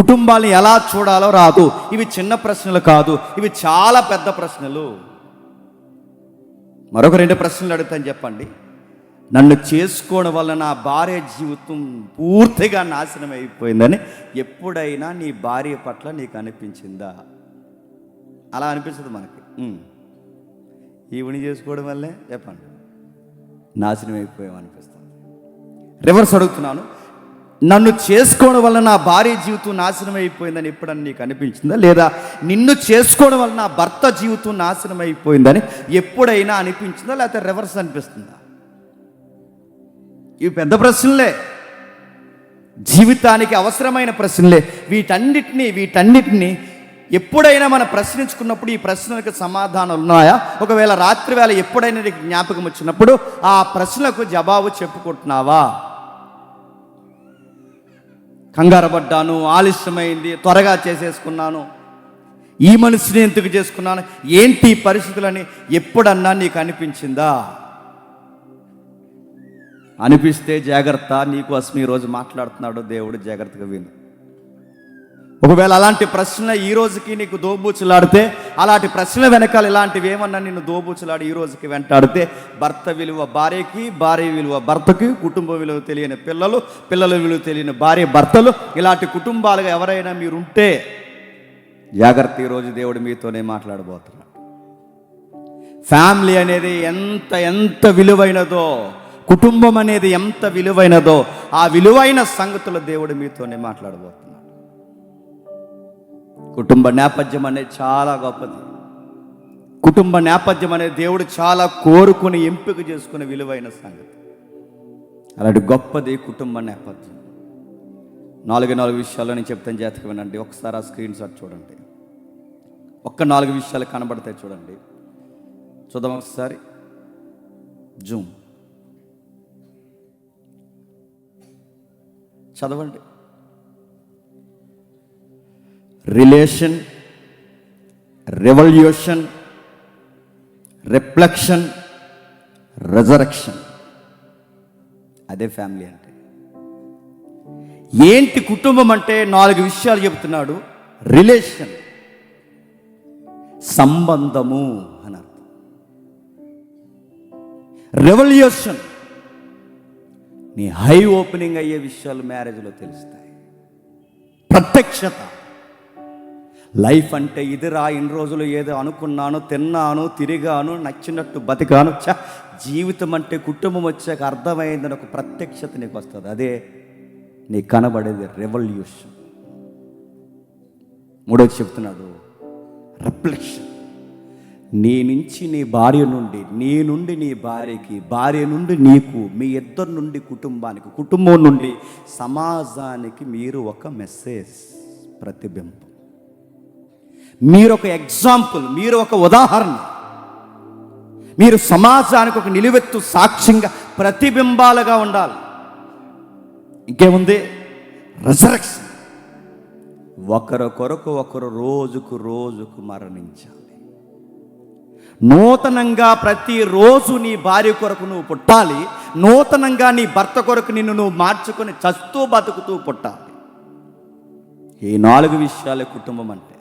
కుటుంబాన్ని ఎలా చూడాలో రాదు. ఇవి చిన్న ప్రశ్నలు కాదు, ఇవి చాలా పెద్ద ప్రశ్నలు. మరొక 2 ప్రశ్నలు అడుగుతాను, చెప్పండి. నన్ను చేసుకోవడం వల్ల నా భార్య జీవితం పూర్తిగా నాశనం అయిపోయిందని ఎప్పుడైనా నీ భార్య పట్ల నీకు అనిపించిందా? అలా అనిపించదు మనకి. ఈవిని చేసుకోవడం వల్లే చెప్పండి నాశనం అయిపోయాం అనిపిస్తుంది. రివర్స్ అడుగుతున్నాను, నన్ను చేసుకోవడం వల్ల నా భార్య జీవితం నాశనం అయిపోయిందని ఎప్పుడన్నా నీకు అనిపించిందా? లేదా నిన్ను చేసుకోవడం వల్ల నా భర్త జీవితం నాశనం అయిపోయిందని ఎప్పుడైనా అనిపించిందా? లేకపోతే రివర్స్ అనిపిస్తుందా? ఇవి పెద్ద ప్రశ్నలే, జీవితానికి అవసరమైన ప్రశ్నలే. వీటన్నిటినీ ఎప్పుడైనా మనం ప్రశ్నించుకున్నప్పుడు ఈ ప్రశ్నలకు సమాధానాలు ఉన్నాయా? ఒకవేళ రాత్రి వేళ ఎప్పుడైనా నీకు జ్ఞాపకం వచ్చినప్పుడు ఆ ప్రశ్నలకు జవాబు చెప్పుకుంటున్నావా? కంగారు పడ్డాను, ఆలస్యమైంది, త్వరగా చేసేసుకున్నాను, ఈ మనిషిని ఎందుకు చేసుకున్నాను, ఏంటి పరిస్థితులని ఎప్పుడన్నా నీకు అనిపించిందా? అనిపిస్తే జాగ్రత్త, నీకోసం ఈరోజు మాట్లాడుతున్నాడు దేవుడు, జాగ్రత్తగా విను. ఒకవేళ అలాంటి ప్రశ్న ఈ రోజుకి నీకు దోబూచులాడితే, అలాంటి ప్రశ్నల వెనకాల ఇలాంటివి ఏమన్నా నిన్ను దోబూచులాడి ఈ రోజుకి వెంటాడితే, భర్త విలువ భార్యకి, భార్య విలువ భర్తకి, కుటుంబ విలువ తెలియని పిల్లల విలువ తెలియని భార్య భర్తలు, ఇలాంటి కుటుంబాలుగా ఎవరైనా మీరుంటే జాగ్రత్త, ఈరోజు దేవుడు మీతోనే మాట్లాడబోతున్నాడు. ఫ్యామిలీ అనేది ఎంత విలువైనదో, కుటుంబం అనేది ఎంత విలువైనదో, ఆ విలువైన సంగతులు దేవుడు మీతోనే మాట్లాడబోతున్నాడు. కుటుంబ నేపథ్యం అనేది చాలా గొప్పది. కుటుంబ నేపథ్యం అనేది దేవుడు చాలా కోరుకుని ఎంపిక చేసుకునే విలువైన సంగతి. అలాంటి గొప్పది కుటుంబ నేపథ్యం. 4 విషయాలు నేను చెప్తాను, జాగ్రత్తగా వినండి. ఒకసారి ఆ స్క్రీన్ షాట్ చూడండి. 4 విషయాలు కనబడతాయి, చూడండి. చూద్దాం ఒకసారి. జూమ్ చదవండి. Relation, revolution, reflection, resurrection. అదే ఫ్యామిలీ అంటే. ఏంటి కుటుంబం అంటే? 4 విషయాలు చెబుతున్నాడు. రిలేషన్, సంబంధము అని అర్థం. రెవల్యూషన్, నీ హై ఓపెనింగ్ అయ్యే విషయాలు మ్యారేజ్లో తెలుస్తాయి. ప్రత్యక్షత, లైఫ్ అంటే ఇదిరా, ఇన్ని రోజులు ఏదో అనుకున్నాను, తిన్నాను, తిరిగాను, నచ్చినట్టు బతికాను, జీవితం అంటే కుటుంబం వచ్చాక అర్థమైందని ఒక ప్రత్యక్షత నీకు వస్తుంది. అదే నీకు కనబడేది రెవల్యూషన్. 3వది చెప్తున్నాడు రిఫ్లెక్షన్. నీ నుంచి నీ భార్య నుండి, నీ నుండి నీ భార్యకి, భార్య నుండి నీకు, మీ ఇద్దరు నుండి కుటుంబానికి, కుటుంబం నుండి సమాజానికి మీరు ఒక మెసేజ్, ప్రతిబింబం. మీరు ఒక ఎగ్జాంపుల్, మీరు ఒక ఉదాహరణ, మీరు సమాజానికి ఒక నిలువెత్తు సాక్ష్యంగా, ప్రతిబింబాలుగా ఉండాలి. ఇంకేముంది? రెజరెక్షన్. ఒకరి కొరకు ఒకరు రోజుకు మరణించాలి. నూతనంగా ప్రతిరోజు నీ భార్య కొరకు నువ్వు పుట్టాలి. నూతనంగా నీ భర్త కొరకు నిన్ను నువ్వు మార్చుకొని చస్తూ బతుకుతూ పుట్టాలి. ఈ 4 విషయాలే కుటుంబం అంటే.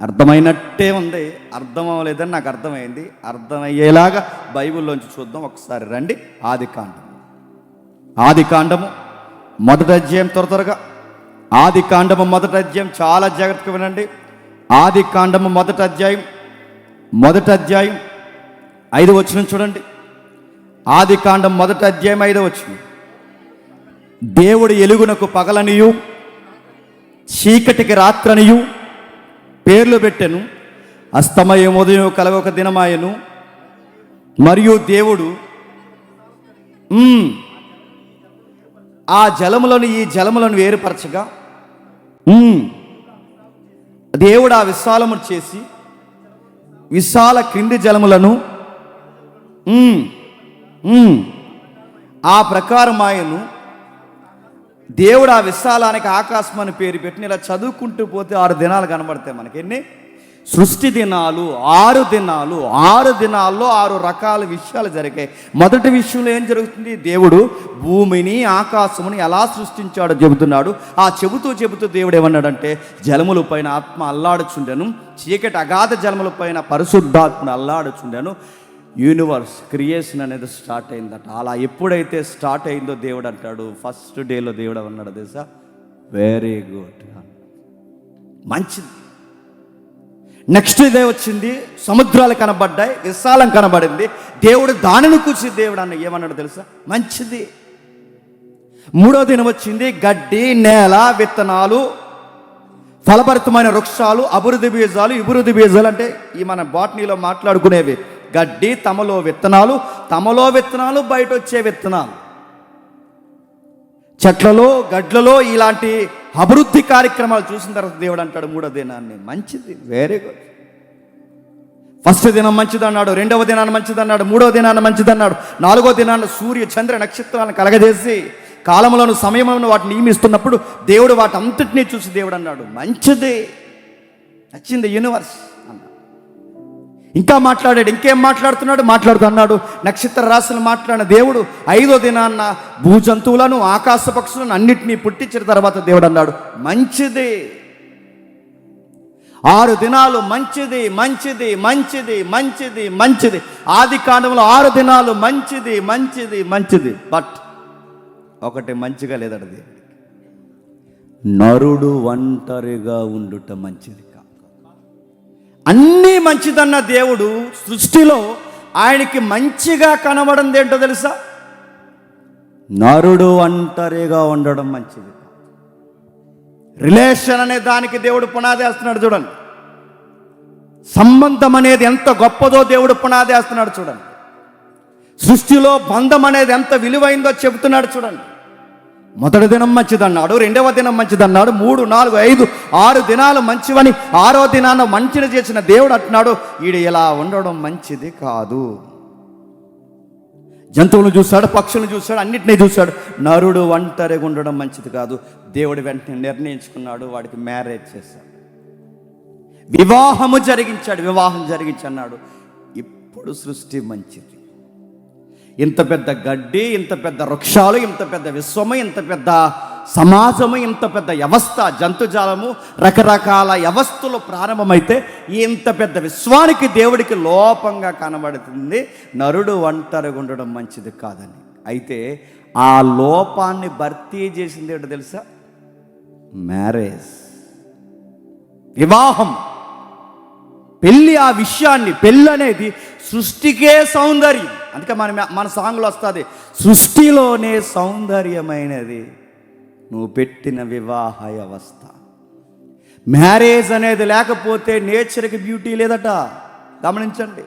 అర్థమైనట్టే ఉంది, అర్థం అవ్వలేదని నాకు అర్థమైంది. అర్థమయ్యేలాగా బైబిల్లోంచి చూద్దాం. ఒకసారి రండి. ఆదికాండము 1వ అధ్యాయం, త్వరగా. ఆదికాండము 1వ అధ్యాయం, చాలా జాగ్రత్తగా వినండి. ఆదికాండము 1వ అధ్యాయం 5వ వచనం చూడండి. ఆదికాండం 1వ అధ్యాయం 5వ వచనం. దేవుడు ఎలుగునకు పగలనియు, చీకటికి రాత్రనియు పేర్లు పెట్టెను. అస్తమయం ఉదయం కలగొక దినమాయను. మరియు దేవుడు ఆ జలములను ఈ జలములను వేరుపరచగా, దేవుడు ఆ విశాలమును చేసి విశాల క్రింది జలములను ఆ ప్రకారం ఆయను. దేవుడు ఆ విశాలానికి ఆకాశం అని పేరు పెట్టిన. ఇలా చదువుకుంటూ పోతే 6 దినాలు కనబడతాయి మనకి. ఎన్ని? సృష్టి దినాలు 6 దినాలు, 6 దినాల్లో 6 రకాల విషయాలు జరిగాయి. మొదటి విషయంలో ఏం జరుగుతుంది? దేవుడు భూమిని ఆకాశముని ఎలా సృష్టించాడో చెబుతున్నాడు. ఆ చెబుతూ దేవుడు ఏమన్నాడంటే, జలముల పైన ఆత్మ అల్లాడుచుండెను, చీకటి అగాధ జలముల పైన పరిశుద్ధాత్మను అల్లాడుచుండెను. యూనివర్స్ క్రియేషన్ అనేది స్టార్ట్ అయిందట. అలా ఎప్పుడైతే స్టార్ట్ అయిందో దేవుడు అంటాడు, ఫస్ట్ డేలో దేవుడు అన్నాడు తెలుసా, వెరీ గుడ్, మంచిది. నెక్స్ట్ డే వచ్చింది, సముద్రాలు కనబడ్డాయి, విశాలం కనబడింది. దేవుడు దానిని కూర్చి దేవుడు ఏమన్నాడు తెలుసా, మంచిది. 3వ దినం వచ్చింది, గడ్డి, నేల, విత్తనాలు, ఫలభరితమైన వృక్షాలు, అభివృద్ధి బీజాలు, ఇభివృద్ధి బీజాలు అంటే ఈ మన బాటనీలో మాట్లాడుకునేవి. గడ్డి, తమలో విత్తనాలు, బయట వచ్చే విత్తనాలు, చెట్లలో, గడ్లలో ఇలాంటి అభివృద్ధి కార్యక్రమాలు చూసిన తర్వాత దేవుడు అంటాడు 3వ దినాన్ని మంచిది, వెరీ గుడ్. ఫస్ట్ దినం మంచిది అన్నాడు, 2వ దినాన్ని మంచిది అన్నాడు, 3వ దినాన్ని మంచిది అన్నాడు, 4వ దినాన్ని సూర్య చంద్ర నక్షత్రాలను కలగజేసి కాలములను సమయములను వాటిని నియమిస్తున్నప్పుడు దేవుడు వాటి అంతటినీ చూసి దేవుడు అన్నాడు మంచిది, నచ్చింది యూనివర్స్ అన్నాడు. ఇంకా మాట్లాడాడు, ఇంకేం మాట్లాడుతున్నాడు, నక్షత్ర రాశులు మాట్లాడిన దేవుడు 5వ దినాన్న భూజంతువులను, ఆకాశ పక్షులను అన్నిటినీ పుట్టించిన తర్వాత దేవుడు అన్నాడు మంచిది. 6 దినాలు మంచిది మంచిది మంచిది మంచిది మంచిది. ఆది కాండంలో 6 దినాలు మంచిది మంచిది మంచిది. బట్ ఒకటి మంచిగా లేదట, దేవుడికి నరుడు ఒంటరిగా ఉండుట మంచిది. అన్నీ మంచిదన్న దేవుడు సృష్టిలో ఆయనకి మంచిగా కనబడింది ఏంటో తెలుసా, నరుడు ఒంటరిగా ఉండడం మంచిది. రిలేషన్ అనే దానికి దేవుడు పునాది వేస్తున్నాడు చూడండి. సంబంధం అనేది ఎంత గొప్పదో దేవుడు పునాది వేస్తున్నాడు చూడండి. సృష్టిలో బంధం అనేది ఎంత విలువైందో చెబుతున్నాడు చూడండి. మొదటి దినం మంచిదన్నాడు, 2వ దినం మంచిదన్నాడు, 3, 4, 5, 6 దినాలు మంచివని 6వ దినాన మంచిని చేసిన దేవుడు అంటున్నాడు ఈడు ఇలా ఉండడం మంచిది కాదు. జంతువులను చూశాడు, పక్షులను చూశాడు, అన్నిటినీ చూశాడు. నరుడు ఒంటరిగా ఉండడం మంచిది కాదు. దేవుడు వెంటనే నిర్ణయించుకున్నాడు, వాడికి మ్యారేజ్ చేశాడు, వివాహం జరిగించన్నాడు. ఇప్పుడు సృష్టి మంచిది. ఇంత పెద్ద గడ్డి, ఇంత పెద్ద వృక్షాలు, ఇంత పెద్ద విశ్వము, ఇంత పెద్ద సమాజము, ఇంత పెద్ద వ్యవస్థ, జంతుజాలము, రకరకాల వ్యవస్థలు ప్రారంభమైతే ఇంత పెద్ద విశ్వానికి దేవుడికి లోపంగా కనబడుతుంది నరుడు ఒంటరిగా ఉండడం మంచిది కాదని. అయితే ఆ లోపాన్ని భర్తీ చేసింది ఏంటో తెలుసా, మ్యారేజ్, వివాహం, పెళ్ళి. ఆ విషయాన్ని, పెళ్ళి అనేది సృష్టికే సౌందర్యం. అందుకే మన సాంగ్లో వస్తుంది, సృష్టిలోనే సౌందర్యమైనది నువ్వు పెట్టిన వివాహ వ్యవస్థ. మ్యారేజ్ అనేది లేకపోతే నేచర్కి బ్యూటీ లేదట, గమనించండి.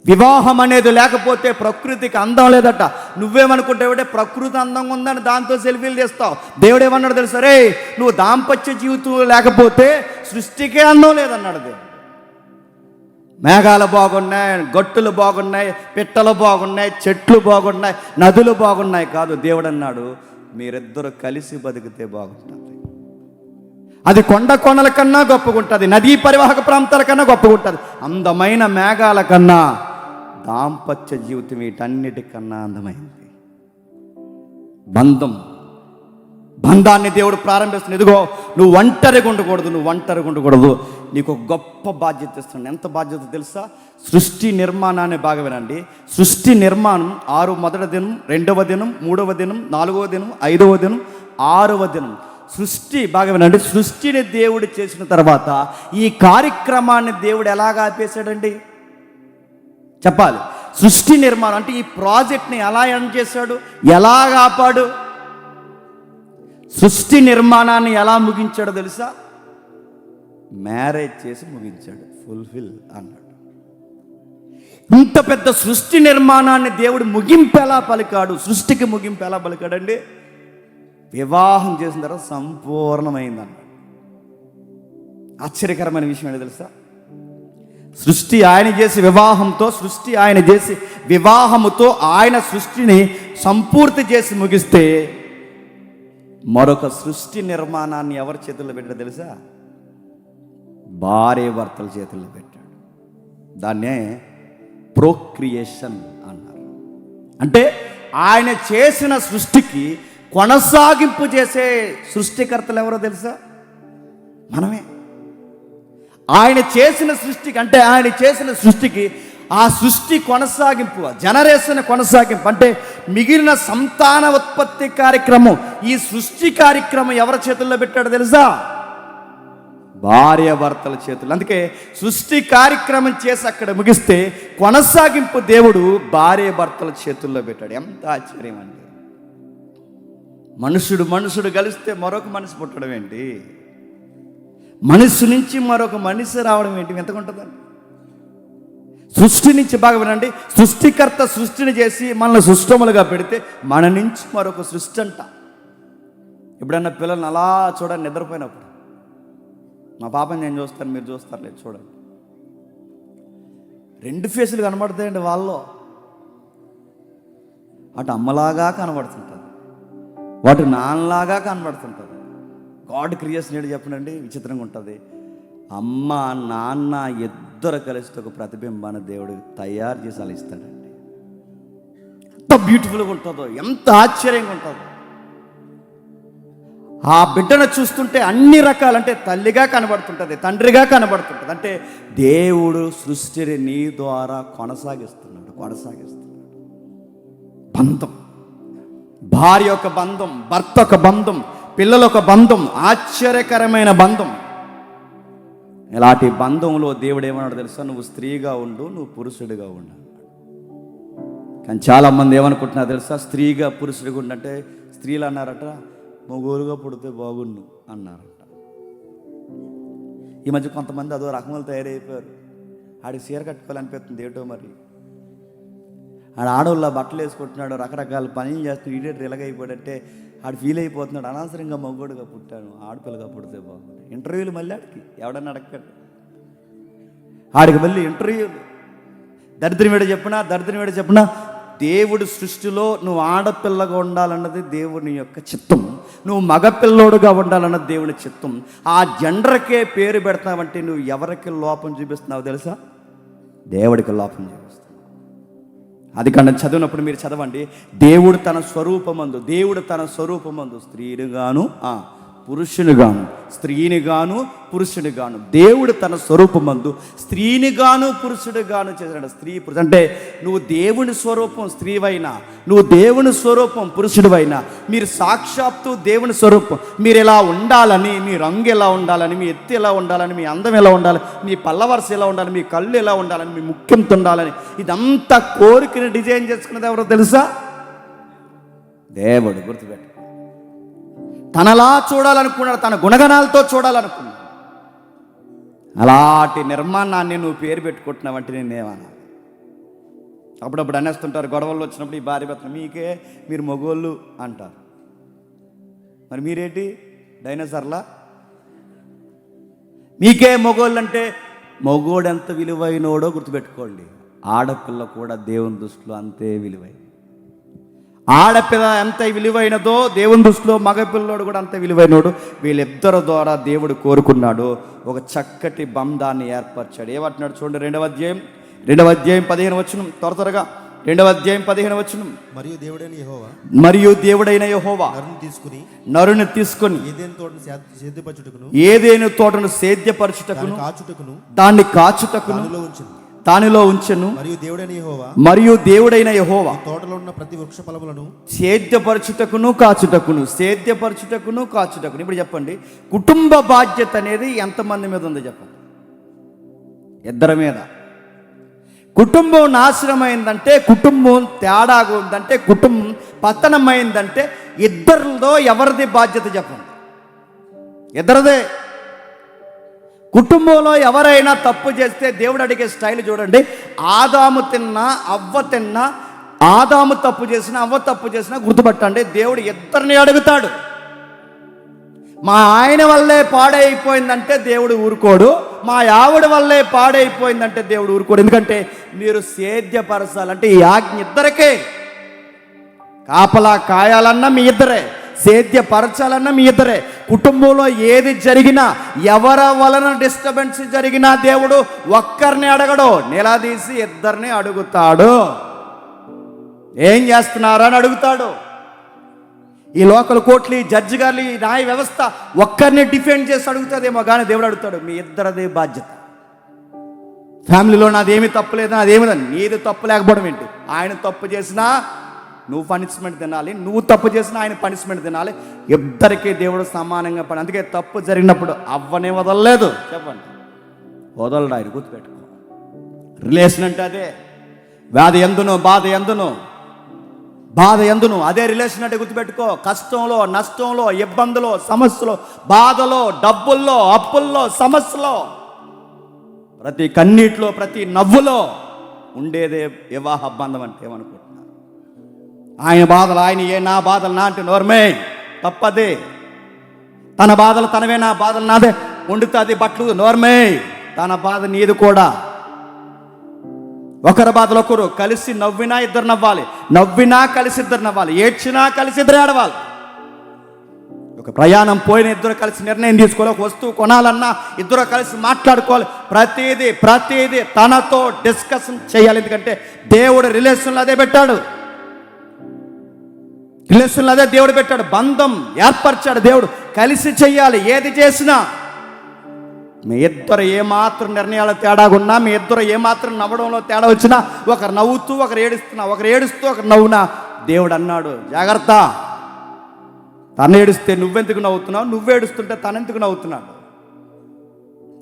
వివాహం అనేది లేకపోతే ప్రకృతికి అందం లేదట. నువ్వేమనుకుంటావుంటే ప్రకృతి అందంగా ఉందని దాంతో సెల్ఫీలు తీస్తావు. దేవుడు ఏమన్నాడు తెలుసా, రే నువ్వు దాంపత్య జీవితం లేకపోతే సృష్టికే అందం లేదన్నాడు దేవుడు. మేఘాలు బాగున్నాయి, గట్టులు బాగున్నాయి, పిట్టలు బాగున్నాయి, చెట్లు బాగున్నాయి, నదులు బాగున్నాయి కాదు, దేవుడు అన్నాడు మీరిద్దరు కలిసి బతికితే బాగుంటుంది. అది కొండల కన్నా గొప్పగా ఉంటుంది, నదీ పరివాహక ప్రాంతాల కన్నా గొప్పగా ఉంటుంది. అందమైన మేఘాల కన్నా దాంపత్య జీవితం వీటన్నిటికన్నా అందమైంది. బంధాన్ని దేవుడు ప్రారంభిస్తుంది. ఇదిగో నువ్వు ఒంటరిగా ఉండకూడదు, నీకు ఒక గొప్ప బాధ్యత ఇస్తున్నాను. ఎంత బాధ్యత తెలుసా, సృష్టి నిర్మాణాన్ని బాగా వినండి. సృష్టి నిర్మాణం 6 మొదటి దినం, 2వ దినం, 3వ దినం, 4వ దినం, 5వ దినం, 6వ దినం. సృష్టి బాగా వినండి. సృష్టిని దేవుడు చేసిన తర్వాత ఈ కార్యక్రమాన్ని దేవుడు ఎలాగ ఆపేశాడండి చెప్పాలి. సృష్టి నిర్మాణం అంటే ఈ ప్రాజెక్ట్ని ఎలా ఎండ్ చేశాడు, ఎలాగ ఆపాడు, సృష్టి నిర్మాణాన్ని ఎలా ముగించాడో తెలుసా, మ్యారేజ్ చేసి ముగించాడు. ఫుల్ఫిల్ అన్నాడు. ఇంత పెద్ద సృష్టి నిర్మాణాన్ని దేవుడు ముగింపు ఎలా పలికాడు, సృష్టికి ముగింపు ఎలా పలికాడండి, వివాహం చేసిన తర్వాత సంపూర్ణమైందన్నాడు. ఆశ్చర్యకరమైన విషయం ఏంటో తెలుసా, సృష్టి ఆయన చేసి వివాహముతో ఆయన సృష్టిని సంపూర్తి చేసి ముగిస్తే మరొక సృష్టి నిర్మాణాన్ని ఎవరి చేతుల్లో పెట్టాడో తెలుసా, భార్య భర్తల చేతుల్లో పెట్టాడు. దాన్నే ప్రోక్రియేషన్ అన్నారు. అంటే ఆయన చేసిన సృష్టికి కొనసాగింపు చేసే సృష్టికర్తలు ఎవరో తెలుసా? మనమే. ఆయన చేసిన సృష్టికి, అంటే ఆయన చేసిన సృష్టికి ఆ సృష్టి కొనసాగింపు, జనరేషన్ కొనసాగింపు, అంటే మిగిలిన సంతాన ఉత్పత్తి కార్యక్రమం, ఈ సృష్టి కార్యక్రమం ఎవరి చేతుల్లో పెట్టాడో తెలుసా? భార్య భర్తల చేతులు. అందుకే సృష్టి కార్యక్రమం చేసి అక్కడ ముగిస్తే కొనసాగింపు దేవుడు భార్య భర్తల చేతుల్లో పెట్టాడు. ఎంత ఆశ్చర్యం అండి! మనుషుడు కలిస్తే మరొక మనిషి పుట్టడం ఏంటి? మనిషి నుంచి మరొక మనిషి రావడం ఏంటి? ఎంతగా ఉంటుందండి? సృష్టి నుంచి, బాగా వినండి, సృష్టికర్త సృష్టిని చేసి మనల్ని సృష్టములుగా పెడితే మన నుంచి మరొక సృష్టి అంట. ఎప్పుడన్నా పిల్లల్ని అలా చూడండి, నిద్రపోయినప్పుడు, మా పాపని నేను చూస్తాను, మీరు చూస్తారు లేదు, చూడండి, రెండు ఫేసులు కనబడతాయండి వాళ్ళలో. అటు అమ్మలాగా కనబడుతుంటుంది, వాటి నాన్నలాగా కనబడుతుంటుంది. గాడ్ క్రియేషన్ ఏంటి చెప్పనండి, విచిత్రంగా ఉంటుంది. అమ్మ నాన్న ఇద్దరు కలిసి ఒక ప్రతిబింబాన్ని దేవుడు తయారు చేసి అలా ఇస్తాడండి. ఎంత బ్యూటిఫుల్గా ఉంటుందో, ఎంత ఆశ్చర్యంగా ఉంటుందో. ఆ బిడ్డను చూస్తుంటే అన్ని రకాలు, అంటే తల్లిగా కనబడుతుంటుంది, తండ్రిగా కనబడుతుంటుంది. అంటే దేవుడు సృష్టిని నీ ద్వారా కొనసాగిస్తున్నాడు. బంధం, భార్య ఒక బంధం, భర్త ఒక బంధం, పిల్లల ఒక బంధం, ఆశ్చర్యకరమైన బంధం. ఇలాంటి బంధంలో దేవుడు ఏమన్నాడు తెలుసా? నువ్వు స్త్రీగా ఉండు, నువ్వు పురుషుడిగా ఉండు. కానీ చాలామంది ఏమనుకుంటున్నారు తెలుసా? స్త్రీగా పురుషుడిగా ఉండంటే, స్త్రీలు అన్నారట మొగోలుగా పుడితే బాగుండు అన్నారట. ఈ మధ్య కొంతమంది అదో రకములు తయారైపోయారు. ఆడికి చీర కట్టుకోవాలనిపిస్తుంది ఏటో మరి. ఆడ ఆడవాళ్ళ బట్టలు వేసుకుంటున్నాడు, రకరకాల పనులు చేస్తున్నాడు, ఈడేటర్ ఇలాగైపోయాడంటే ఆడు ఫీల్ అయిపోతున్నాడు. అనవసరంగా మగోడుగా పుట్టాను, ఆడపిల్లగా పుడితే బాగుంది. ఇంటర్వ్యూలు మళ్ళీ ఆడికి ఎవడన్నా అడగండి, ఆడికి మళ్ళీ ఇంటర్వ్యూలు. దరిద్రం ఏడ చెప్పినా దేవుడి సృష్టిలో నువ్వు ఆడపిల్లగా ఉండాలన్నది దేవుని యొక్క చిత్తం, నువ్వు మగపిల్లోడుగా ఉండాలన్నది దేవుని చిత్తం. ఆ జెండర్కే పేరు పెడతావంటే నువ్వు ఎవరికి లోపం చూపిస్తున్నావు తెలుసా? దేవుడికి లోపం చూపిస్తున్నావు. అది కానీ చదివినప్పుడు మీరు చదవండి, దేవుడు తన స్వరూపమందు స్త్రీనిగాను పురుషునిగాను, స్త్రీనిగాను పురుషునిగాను, దేవుడు తన స్వరూపమందు స్త్రీనిగాను పురుషుడిగాను చేశాడు. స్త్రీ పురుషుడు అంటే నువ్వు దేవుని స్వరూపం స్త్రీవైనా, నువ్వు దేవుని స్వరూపం పురుషుడివైనా, మీరు సాక్షాత్తు దేవుని స్వరూపం. మీరు ఎలా ఉండాలని, మీ రంగు ఎలా ఉండాలని, మీ ఎత్తు ఎలా ఉండాలని, మీ అందం ఎలా ఉండాలి, మీ పల్లవరస ఎలా ఉండాలి, మీ కళ్ళు ఎలా ఉండాలని, మీ ముఖ్యంతో ఉండాలని, ఇదంతా కోరికని డిజైన్ చేసుకున్నది ఎవరో తెలుసా? దేవుడు. గుర్తుపెట్టు. తనలా చూడాలనుకున్నాడు, తన గుణగణాలతో చూడాలనుకున్నాడు. అలాంటి నిర్మాణాన్ని నువ్వు పేరు పెట్టుకుంటున్నావంటే నేనేమన్నా? అప్పుడప్పుడు అనేస్తుంటారు గొడవలు వచ్చినప్పుడు, ఈ భార్య భర్తలు, మీకే మీరు మగోళ్ళు అంటారు. మరి మీరేంటి డైనోసార్లా? మీకే మగోళ్ళు అంటే మగోడు ఎంత విలువైనోడో గుర్తుపెట్టుకోండి. ఆడపిల్ల కూడా దేవుని దృష్టిలో అంతే విలువైన. ఆడపిల్ల ఎంత విలువైనదో దేవుని దృష్టిలో మగపిల్లోడు కూడా అంత విలువైనోడు. వీళ్ళిద్దరి ద్వారా దేవుడు కోరుకున్నాడు, ఒక చక్కటి బంధాన్ని ఏర్పరిచాడు. ఏమంటున్నాడు చూడండి, 2వ అధ్యాయం 15 వచనం, త్వరగా 2వ అధ్యాయం 15 వచనం. మరియు దేవుడైన యెహోవా నరుని తీసుకుని ఏదైనా తోటను సేద్యపరచుటకును దాన్ని కాచుటకును దానిలో ఉంచెను. మరియు దేవుడైన యెహోవా తోటలో ఉన్న ప్రతి వృక్ష ఫలములను సేద్యపరచుటకును కాచుటకును. ఇప్పుడు చెప్పండి, కుటుంబ బాధ్యత అనేది ఎంతమంది మీద ఉందో చెప్పండి? ఇద్దరి మీద. కుటుంబం నాశనమైందంటే, కుటుంబం తేడాగా ఉందంటే, కుటుంబం పతనమైందంటే ఇద్దరిలో ఎవరిది బాధ్యత చెప్పండి? ఇద్దరిదే. కుటుంబంలో ఎవరైనా తప్పు చేస్తే దేవుడు అడిగే స్టైల్ చూడండి. ఆదాము తిన్నా అవ్వ తిన్నా, ఆదాము తప్పు చేసినా అవ్వ తప్పు చేసినా గుర్తుపట్టండి, దేవుడు ఇద్దరిని అడుగుతాడు. మా ఆయన వల్లే పాడైపోయిందంటే దేవుడు ఊరుకోడు, మా ఆవిడ వల్లే పాడైపోయిందంటే దేవుడు ఊరుకోడు. ఎందుకంటే మీరు సేద్యపరచాలంటే ఈ ఆజ్ఞ ఇద్దరికే. కాపలా కాయాలన్నా మీ ఇద్దరే, సేద్యపరచాలన్నా మీ ఇద్దరే. కుటుంబంలో ఏది జరిగినా, ఎవరి వలన డిస్టర్బెన్స్ జరిగినా దేవుడు ఒక్కరిని అడగడు, నిలదీసి ఇద్దరిని అడుగుతాడు. ఏం చేస్తున్నారా అని అడుగుతాడు. ఈ లోకల్ కోర్టులు, ఈ జడ్జి గారు, ఈ న్యాయ వ్యవస్థ ఒక్కరిని డిఫెండ్ చేసి అడుగుతుందేమో కానీ దేవుడు అడుగుతాడు, మీ ఇద్దరిదే బాధ్యత. ఫ్యామిలీలో నాదేమీ తప్పు లేదా, నాదేమిదని. నీది తప్పు లేకపోవడం ఏంటి? ఆయన తప్పు చేసినా నువ్వు పనిష్మెంట్ తినాలి, నువ్వు తప్పు చేసినా ఆయన పనిష్మెంట్ తినాలి. ఇద్దరికీ దేవుడు సమానంగా పని. అందుకే తప్పు జరిగినప్పుడు అవ్వనే వదలలేదు. చెప్పండి, వదలడు ఆయన, గుర్తుపెట్టుకో. రిలేషన్ అంటే అదే. వ్యాధి ఎందును, బాధ ఎందును అదే రిలేషన్ అంటే గుర్తుపెట్టుకో. కష్టంలో, నష్టంలో, ఇబ్బందులో, సమస్యలో, బాధలో, డబ్బుల్లో, అప్పుల్లో, సమస్యలో, ప్రతి కన్నీటిలో, ప్రతి నవ్వులో ఉండేదే వివాహ బంధం అంటే. ఏమనుకుంటున్నారు? ఆయన బాధలు ఆయనయే, నా బాధలు నా అంటే నోర్మే, తప్పదే. తన బాధలు తనవే, నా బాధలు నాదే. వండుతుంది బట్టలు, నోర్మే, తన బాధ నీది కూడా. ఒకరి బాధలు ఒకరు, కలిసి నవ్వినా ఇద్దరు నవ్వాలి, నవ్వినా కలిసి ఇద్దరు నవ్వాలి, ఏడ్చినా కలిసి ఇద్దరు ఏడవాలి. ఒక ప్రయాణం పోయిన ఇద్దరు కలిసి నిర్ణయం తీసుకోవాలి. ఒక వస్తువు కొనాలన్నా ఇద్దరు కలిసి మాట్లాడుకోవాలి. ప్రతిదీ తనతో డిస్కషన్ చేయాలి. ఎందుకంటే దేవుడు రిలేషన్లో అదే పెట్టాడు. రిలేషన్లో అదే దేవుడు పెట్టాడు. బంధం ఏర్పరిచాడు దేవుడు. కలిసి చెయ్యాలి. ఏది చేసినా మీ ఇద్దరు ఏమాత్రం నిర్ణయాలు తేడాగున్నా, మీ ఇద్దరు ఏమాత్రం నవ్వడంలో తేడా వచ్చినా, ఒకరు నవ్వుతూ ఒకరు ఏడుస్తూ ఒకరు నవ్వునా, దేవుడు అన్నాడు, జాగ్రత్త. తను ఏడుస్తే నువ్వెందుకు నవ్వుతున్నావు, నువ్వేడుస్తుంటే తనెందుకు నవ్వుతున్నాడు?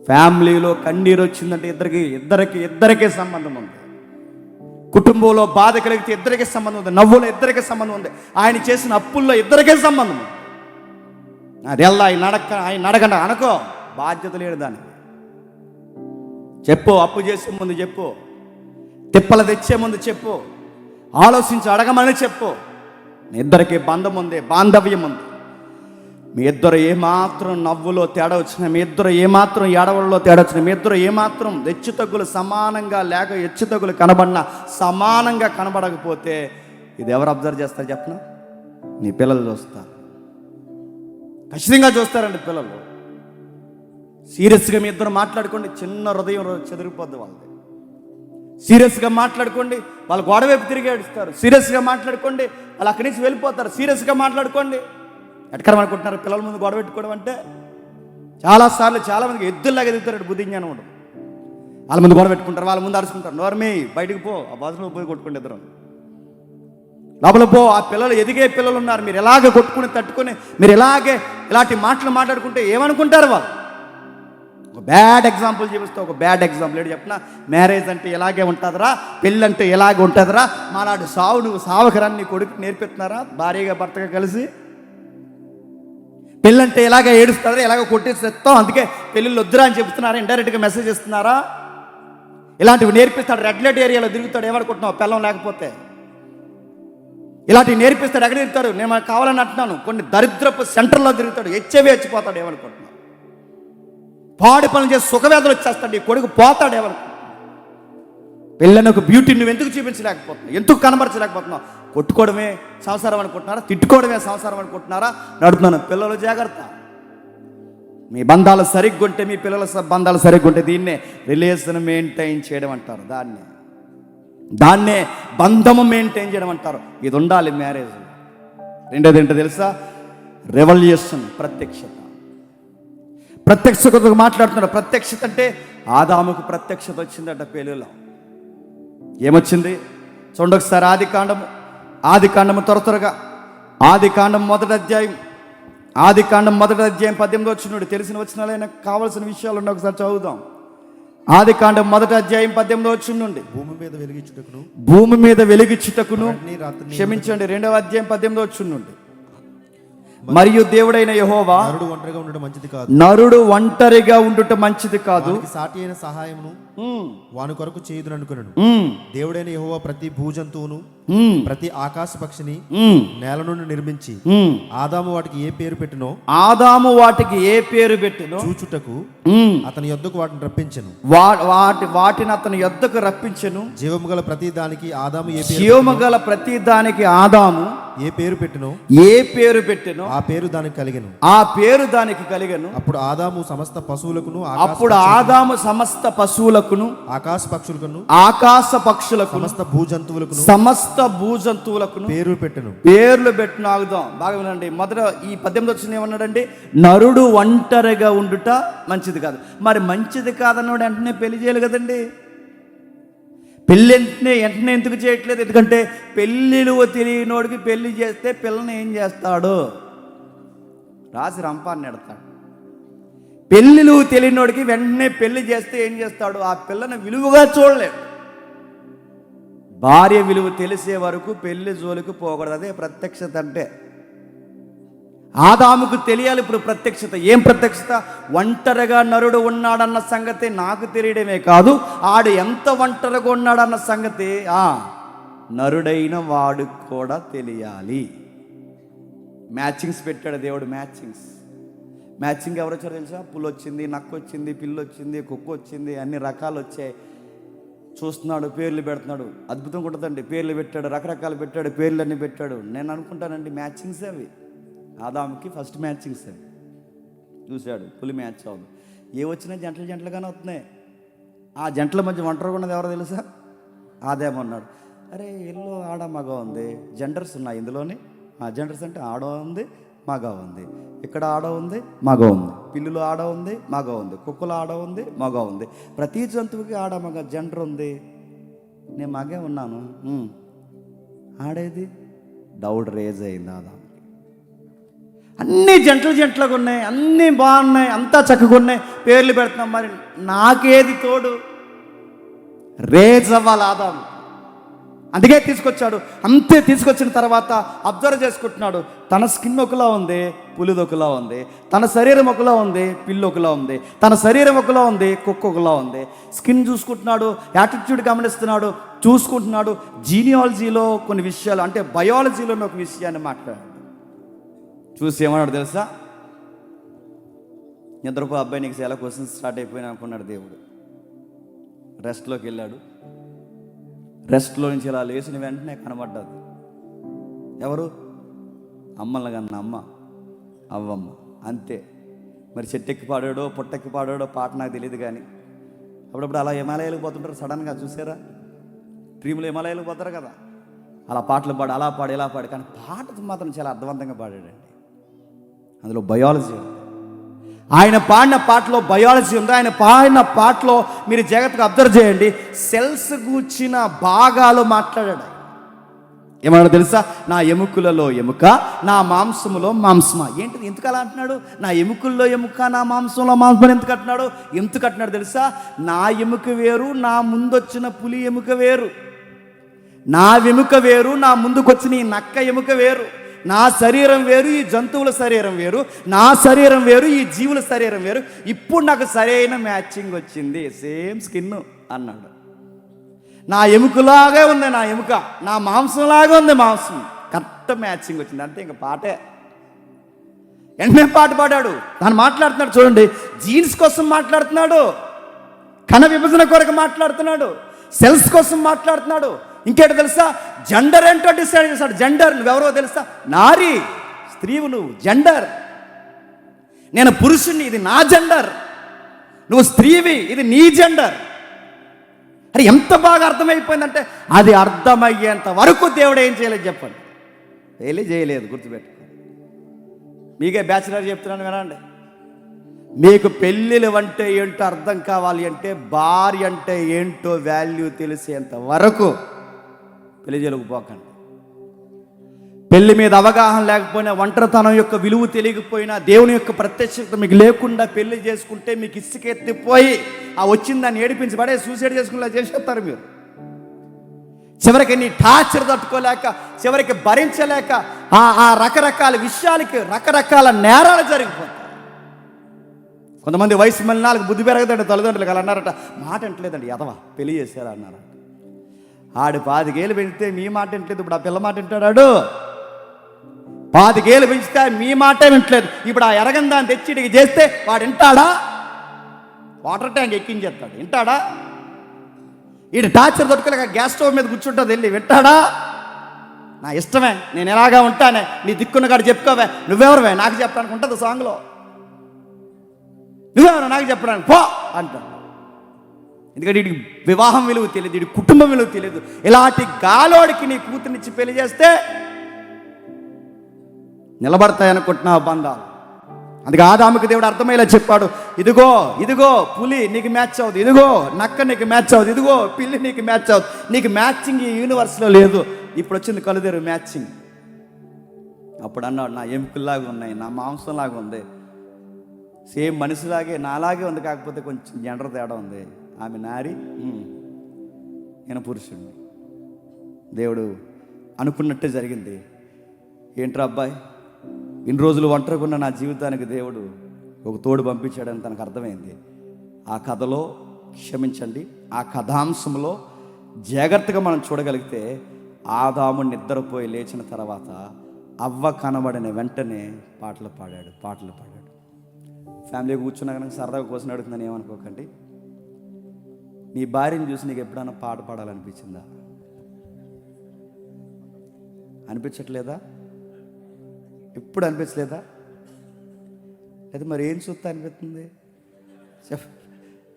ఫ్యామిలీలో కన్నీరు వచ్చిందంటే ఇద్దరికి సంబంధం ఉంది. కుటుంబంలో బాధ కలిగితే ఇద్దరికీ సంబంధం ఉంది. నవ్వులో ఇద్దరికీ సంబంధం ఉంది. ఆయన చేసిన అప్పుల్లో ఇద్దరికీ సంబంధం ఉంది. అది ఎలా ఆయన అడగండి అనుకో, బాధ్యత లేడు దానికి. చెప్పు, అప్పు చేసే ముందు చెప్పు, తిప్పలు తెచ్చే ముందు చెప్పు, ఆలోచించి అడగమని చెప్పు. మీ ఇద్దరికి బంధం ఉంది, బాంధవ్యం ఉంది. మీ ఇద్దరు ఏమాత్రం నవ్వులో తేడా వచ్చినా, మీ ఇద్దరు ఏమాత్రం ఏడవల్లో తేడా వచ్చినా, మీ ఇద్దరు ఏమాత్రం హెచ్చుతగ్గులు సమానంగా లేక హెచ్చుతగ్గులు కనబడినా, సమానంగా కనబడకపోతే ఇది ఎవరు అబ్జర్వ్ చేస్తారు చెప్పనా? నీ పిల్లలు చూస్తారు. ఖచ్చితంగా చూస్తారండి పిల్లలు. సీరియస్గా మీ ఇద్దరు మాట్లాడుకోండి, చిన్న హృదయం చెదిరిపోద్ది వాళ్ళది. సీరియస్గా మాట్లాడుకోండి, వాళ్ళు గోడ వైపు తిరిగి ఏడుస్తారు. సీరియస్గా మాట్లాడుకోండి, వాళ్ళు అక్కడి నుంచి వెళ్ళిపోతారు. సీరియస్గా మాట్లాడుకోండి. ఎట్కరం అనుకుంటున్నారు పిల్లల ముందు గొడవ పెట్టుకోవడం అంటే? చాలాసార్లు చాలామందికి ఎద్దుల్లాగా ఎదుగుతారు, బుద్ధి జ్ఞానం ఉండదు. వాళ్ళ ముందు గొడవ పెట్టుకుంటారు, వాళ్ళ ముందు అరుచుకుంటారు. నోర్మి, బయటకు పో, ఆ బాధలో పోయి కొట్టుకోండి ఇద్దరు. లోపల పో. ఆ పిల్లలు, ఎదిగే పిల్లలు ఉన్నారు. మీరు ఎలాగే కొట్టుకుని తట్టుకొని, మీరు ఇలాంటి మాటలు మాట్లాడుకుంటే ఏమనుకుంటారు వాళ్ళు? ఒక బ్యాడ్ ఎగ్జాంపుల్ చూపిస్తే, ఒక బ్యాడ్ ఎగ్జాంపుల్ ఏంటి చెప్పిన? మ్యారేజ్ అంటే ఇలాగే ఉంటుందిరా, పెళ్ళి అంటే ఇలాగే ఉంటుందిరా, మాలాంటి సావు నువ్వు సావకరాన్ని నీ కొడుకు నేర్పిస్తున్నారా? భార్యగా భర్తగా కలిసి పెళ్ళంటే ఇలాగ ఏడుస్తారా, ఇలాగ కొట్టేస్తాం, అందుకే పెళ్ళిళ్ళు వద్దురా అని చెప్తున్నారా? ఇండైరెక్ట్గా మెసేజ్ ఇస్తున్నారా? ఇలాంటివి నేర్పిస్తాడు. రెడ్ లైట్ ఏరియాలో తిరుగుతాడు. ఏమనుకుంటున్నావు? పిల్లం లేకపోతే ఇలాంటివి నేర్పిస్తాడు. ఎక్కడ తిరుగుతాడు? నేను కావాలని అంటున్నాను, కొన్ని దరిద్రపు సెంటర్లో తిరుగుతాడు. హెచ్ఐవి ఏమనుకుంటున్నావు? పాడి పనులు చేసి సుఖవేదలు వచ్చేస్తాడు. ఈ కొడుకు పోతాడు. ఏమనుకుంటున్నావు? పెళ్ళని ఒక బ్యూటీ నువ్వు ఎందుకు చూపించలేకపోతున్నావు? ఎందుకు కనబరచలేకపోతున్నావు? కొట్టుకోవడమే సంసారం అనుకుంటున్నారా? తిట్టుకోవడమే సంసారం అనుకుంటున్నారా? నడుతున్నాను. పిల్లలు జాగ్రత్త. మీ బంధాలు సరిగ్గా ఉంటే, మీ పిల్లల బంధాలు సరిగ్గా ఉంటే దీన్నే రిలేషన్ మెయింటైన్ చేయడం అంటారు. దాన్నే బంధము మెయింటైన్ చేయడం అంటారు. ఇది ఉండాలి మ్యారేజ్. రెండోది ఏంటో తెలుసా? రెవల్యూషన్, ప్రత్యక్షత మాట్లాడుతున్నారు. ప్రత్యక్షత అంటే ఆదాముకు ప్రత్యక్షత వచ్చిందట పెళ్ళిలో. ఏమొచ్చింది చూడండి ఒకసారి. ఆదికాండము త్వరగా ఆదికాండం మొదటి అధ్యాయం 18వ వచనం. తెలిసిన వచనాలైనా కావాల్సిన విషయాలు ఉన్నాయి, ఒకసారి చదువుదాం. ఆదికాండం మొదటి అధ్యాయం 18వ వచనం నుండి. భూమి మీద వెలుగిచ్చుటకును క్షమించండి, 2వ అధ్యాయం 18వ వచనం నుండి. మరియు దేవుడైన యెహోవా, నరుడు ఒంటరిగా ఉండుట మంచిది కాదు, సాటి అయిన సహాయమును వాని కొరకు చేయుదును అనుకున్నాను. దేవుడైన యెహోవా ప్రతి భూజంతువును, ప్రతి ఆకాశ పక్షిని నేల నుండి నిర్మించి ఆదాము వాటికి ఏ పేరు పెట్టినో చూచుటకు అతని యొద్దకు వాటిని రప్పించెను. వాటిని అతని యొద్దకు రప్పించెను. జీవము గల ప్రతి దానికి ఆదాము ఏ పేరు పెట్టినో ఏ పేరు పెట్టెనో ఆ పేరు దానికి కలిగెను. ఆ పేరు దానికి కలిగెను. అప్పుడు ఆదాము సమస్త పశువులకును సమస్త పశువులకును ఆకాశ పక్షులకును ఆకాశ పక్షులకు సమస్త భూజంతువులకును పేరు పెట్టెను. పేర్లు పెట్టిన. ఆగుదాం, బాగా వినండి. మొదట ఈ 18 వచ్చిన ఏమన్నాడండి? నరుడు ఒంటరిగా ఉండుట మంచిది కాదు. మరి మంచిది కాదన్నాడు వెంటనే పెళ్లి చేయాలి కదండి. పెళ్ళి వెంటనే ఎందుకు చేయట్లేదు? ఎందుకంటే పెళ్ళిలు తెలియనోడికి పెళ్లి చేస్తే పిల్లని ఏం చేస్తాడు? రాసి రంపాన్ని ఎడతాడు. పెళ్ళిలు తెలియనోడికి వెంటనే పెళ్లి చేస్తే ఏం చేస్తాడు? ఆ పిల్లని విలువగా చూడలేడు. భార్య విలువ తెలిసే వరకు పెళ్లి జోలికి పోకూడదు. అదే ప్రత్యక్షత అంటే. ఆదాముకు తెలియాలి ఇప్పుడు ప్రత్యక్షత. ఏం ప్రత్యక్షత? ఒంటరిగా నరుడు ఉన్నాడన్న సంగతి నాకు తెలియడమే కాదు, ఆడు ఎంత ఒంటరిగా ఉన్నాడన్న సంగతి నరుడైన వాడు కూడా తెలియాలి. మ్యాచింగ్స్ పెట్టాడు దేవుడు. మ్యాచింగ్ ఎవరు వచ్చారో తెలుసా? పులి వచ్చింది, నక్క వచ్చింది, పిల్లి వచ్చింది, కుక్క వచ్చింది, అన్ని రకాలు వచ్చాయి. చూస్తున్నాడు, పేర్లు పెడుతున్నాడు. అద్భుతంగా ఉంటుందండి. పేర్లు పెట్టాడు, రకరకాలు పెట్టాడు, పేర్లన్నీ పెట్టాడు. నేను అనుకుంటానండి మ్యాచింగ్స్ అవి. ఆదాముకి ఫస్ట్ మ్యాచింగ్స్ అవి. చూశాడు, పులి మ్యాచ్ అవ్వదు. ఏ వచ్చినా జంటలుగానే వస్తున్నాయి. ఆ జంటల మధ్య ఒంటరిగా ఉన్నది ఎవరో తెలుసా? ఆదామన్నాడు. అరే ఎల్లో ఆడ మగ ఉంది, జెండర్స్ ఉన్నాయి ఇందులోని. జెండర్స్ అంటే ఆడ ఉంది, మగ ఉంది. ఇక్కడ ఆడ ఉంది, మగ ఉంది. పిల్లులు ఆడ ఉంది, మగ ఉంది. కుక్కలు ఆడ ఉంది, మగ ఉంది. ప్రతి జంతువుకి ఆడ మగ జెండర్ ఉంది. నేను మగే ఉన్నాను, ఆడేది డౌట్ రేజ్ అయింది. ఆదాం అన్నీ జంటలుగా ఉన్నాయి, అన్నీ బాగున్నాయి, అంతా చక్కగా ఉన్నాయి, పేర్లు పెడుతున్నాం. మరి నాకేది తోడు? రేజ్ అవ్వాలి ఆదాము. అందుకే తీసుకొచ్చాడు. అంతే తీసుకొచ్చిన తర్వాత అబ్జర్వ్ చేసుకుంటున్నాడు. తన స్కిన్ ఒకలా ఉంది, పులిది ఒకలా ఉంది. తన శరీరం ఒకలా ఉంది, పిల్లి ఒకలా ఉంది. తన శరీరం ఒకలా ఉంది, కుక్క ఒకలా ఉంది. స్కిన్ చూసుకుంటున్నాడు, యాటిట్యూడ్ గమనిస్తున్నాడు, చూసుకుంటున్నాడు. జీనియాలజీలో కొన్ని విషయాలు, అంటే బయాలజీలో ఒక విషయాన్ని మాట్లాడాడు. చూసి ఏమన్నాడు తెలుసా? నిద్రపో అబ్బాయి, నీకు చాలా క్వశ్చన్స్ స్టార్ట్ అయిపోయినా అనుకున్నాడు దేవుడు. రెస్ట్లోకి వెళ్ళాడు. రెస్ట్లో నుంచి ఇలా లేచిన వెంటనే కనబడ్డది ఎవరు? అమ్మల్ని కన్నా అమ్మ, అవ్వమ్మ. అంతే. మరి చెట్టెక్కి పాడాడో పుట్టెక్కి పాడాడో పాట నాకు తెలియదు. కానీ అప్పుడప్పుడు అలా హిమాలయాలకు పోతుంటారు సడన్గా, చూసారా? డ్రీములు హిమాలయాలకు పోతారు కదా, అలా పాటలు పాడు, అలా పాడు, ఇలా పాడు. కానీ పాట మాత్రం చాలా అర్థవంతంగా పాడాడండి. అందులో బయాలజీ ఉంది. ఆయన పాడిన పాటలో బయాలజీ ఉంది. ఆయన పాడిన పాటలో మీరు జాగ్రత్తగా అబ్జర్వ్ చేయండి. సెల్స్ గూర్చిన భాగాలు మాట్లాడాడు. ఏమన్నా తెలుసా? నా ఎముకలలో ఎముక, నా మాంసములో మాంసమా. ఏంటిది? ఎందుకు అలా అంటున్నాడు? నా ఎముకల్లో ఎముక, నా మాంసంలో మాంసం ఎందుకు అంటున్నాడు? ఎందుకు అంటున్నాడు తెలుసా? నా ఎముక వేరు, నా ముందొచ్చిన పులి ఎముక వేరు. నా ఎముక వేరు, నా ముందుకొచ్చిన ఈ నక్క ఎముక వేరు. నా శరీరం వేరు, ఈ జంతువుల శరీరం వేరు. నా శరీరం వేరు, ఈ జీవుల శరీరం వేరు. ఇప్పుడు నాకు సరైన మ్యాచింగ్ వచ్చింది. సేమ్ స్కిన్ అన్నాడు. నా ఎముకలాగే ఉంది నా ఎముక, నా మాంసంలాగా ఉంది మాంసం. కరెక్ట్ మ్యాచింగ్ వచ్చింది. అంతే, ఇంకా పాటే. వెంటనే పాట పాడాడు. తను మాట్లాడుతున్నాడు చూడండి. జీన్స్ కోసం మాట్లాడుతున్నాడు, కణ విభజన కొరకు మాట్లాడుతున్నాడు, సెల్స్ కోసం మాట్లాడుతున్నాడు. ఇంకేంటో తెలుసా? జెండర్ ఏంటో డిసైడ్ చేశాడు. జెండర్ నువ్వెవరో తెలుసా? నారీ, స్త్రీవు నువ్వు. జెండర్, నేను పురుషుణ్ణి, ఇది నా జెండర్. నువ్వు స్త్రీవి, ఇది నీ జెండర్. అరే ఎంత బాగా అర్థమైపోయిందంటే, అది అర్థమయ్యేంత వరకు దేవుడు ఏం చేయలేదు చెప్పండి? చేయలేదు. గుర్తుపెట్టుకో. మీకే బ్యాచిలర్ చెప్తున్నాను వినండి. మీకు పెళ్ళిళ్ళు అంటే ఏంటో అర్థం కావాలి అంటే, భార్య అంటే ఏంటో వాల్యూ తెలిసేంత వరకు పెళ్లి చేయలేకపోకండి. పెళ్లి మీద అవగాహన లేకపోయినా, ఒంటరితనం యొక్క విలువ తెలియకపోయినా, దేవుని యొక్క ప్రత్యక్షత మీకు లేకుండా పెళ్లి చేసుకుంటే మీకు ఇసుకెత్తిపోయి ఆ వచ్చిందాన్ని ఏడిపించి పడే సూసైడ్ చేసుకునేలా చేసేస్తారు మీరు. చివరికి నీ టార్చర్ తట్టుకోలేక, చివరికి భరించలేక ఆ రకరకాల విషయాలకి రకరకాల నేరాలు జరిగిపోతాయి. కొంతమంది వయసు మళ్ళీ బుద్ధి పెరగదండి, తల్లిదండ్రులకు అలా అన్నారట. మాట అంటలేదండి, ఎదవా పెళ్లి చేశారా అన్నారట. ఆడు 5 ఏళ్ళు పెంచితే మీ మాట వింటలేదు, ఇప్పుడు ఆ పిల్ల మాట వింటాడాడు. 5 ఏళ్ళు పెంచితే మీ మాటే వింటలేదు, ఇప్పుడు ఆ ఎరగని దాన్ని తెచ్చి ఇడికి చేస్తే వాడు వింటాడా? Water tank ఎక్కించేస్తాడు, వింటాడా? ఈడు టార్చర్ తట్టుకోలేక గ్యాస్ స్టవ్ మీద కూర్చుంటుంది, వెళ్ళి వింటాడా? నా ఇష్టమే, నేను ఎలాగా ఉంటానే, నీ దిక్కున్న కాడ చెప్పుకోవే, నువ్వెవరువే నాకు చెప్పడానికి ఉంటుంది సాంగ్లో. నువ్వెవరు నాకు చెప్పడానికి పో అంటాను. ఎందుకంటే వీడికి వివాహం విలువ తెలియదు, వీడి కుటుంబం విలువ తెలియదు. ఇలాంటి గాలోడికి నీ కూతురునిచ్చి పెళ్లి చేస్తే నిలబడతాయనుకుంటున్నావు బంధాలు. అందుకే ఆదాముకి దేవుడు అర్థమయ్యేలా చెప్పాడు, ఇదిగో ఇదిగో పులి నీకు మ్యాచ్ అవుతుంది, ఇదిగో నక్క నీకు మ్యాచ్ అవుతుంది, ఇదిగో పిల్లి నీకు మ్యాచ్ అవుతుంది. నీకు మ్యాచింగ్ ఈ యూనివర్స్లో లేదు, ఇప్పుడు వచ్చింది కలుదేరు మ్యాచింగ్. అప్పుడు అన్నాడు, నా ఎముకల్లాగా ఉన్నాయి, నా మాంసంలాగా ఉంది, సేమ్ మనిషిలాగే నాలాగే ఉంది, కాకపోతే కొంచెం జెండర్ తేడా ఉంది. ఆమె నారి, నేను పురుషుడిని. దేవుడు అనుకున్నట్టే జరిగింది. ఏంట్రా అబ్బాయి, ఇన్ని రోజులు ఒంటరిగా ఉన్న నా జీవితానికి దేవుడు ఒక తోడు పంపించాడని తనకు అర్థమైంది. ఆ కథలో క్షమించండి, ఆ కథాంశంలో జాగ్రత్తగా మనం చూడగలిగితే, ఆదాము నిద్రపోయి లేచిన తర్వాత అవ్వ కనబడిన వెంటనే పాటలు పాడాడు. ఫ్యామిలీ కూర్చున్నా కనుక సరదాగా కోసం అడుగుతుందని ఏమనుకోకండి. నీ భార్యను చూసి నీకు ఎప్పుడైనా పాట పాడాలనిపించిందా? అనిపించట్లేదా? ఎప్పుడు అనిపించలేదా? లేదా మరి ఏం చూస్తా అనిపిస్తుంది?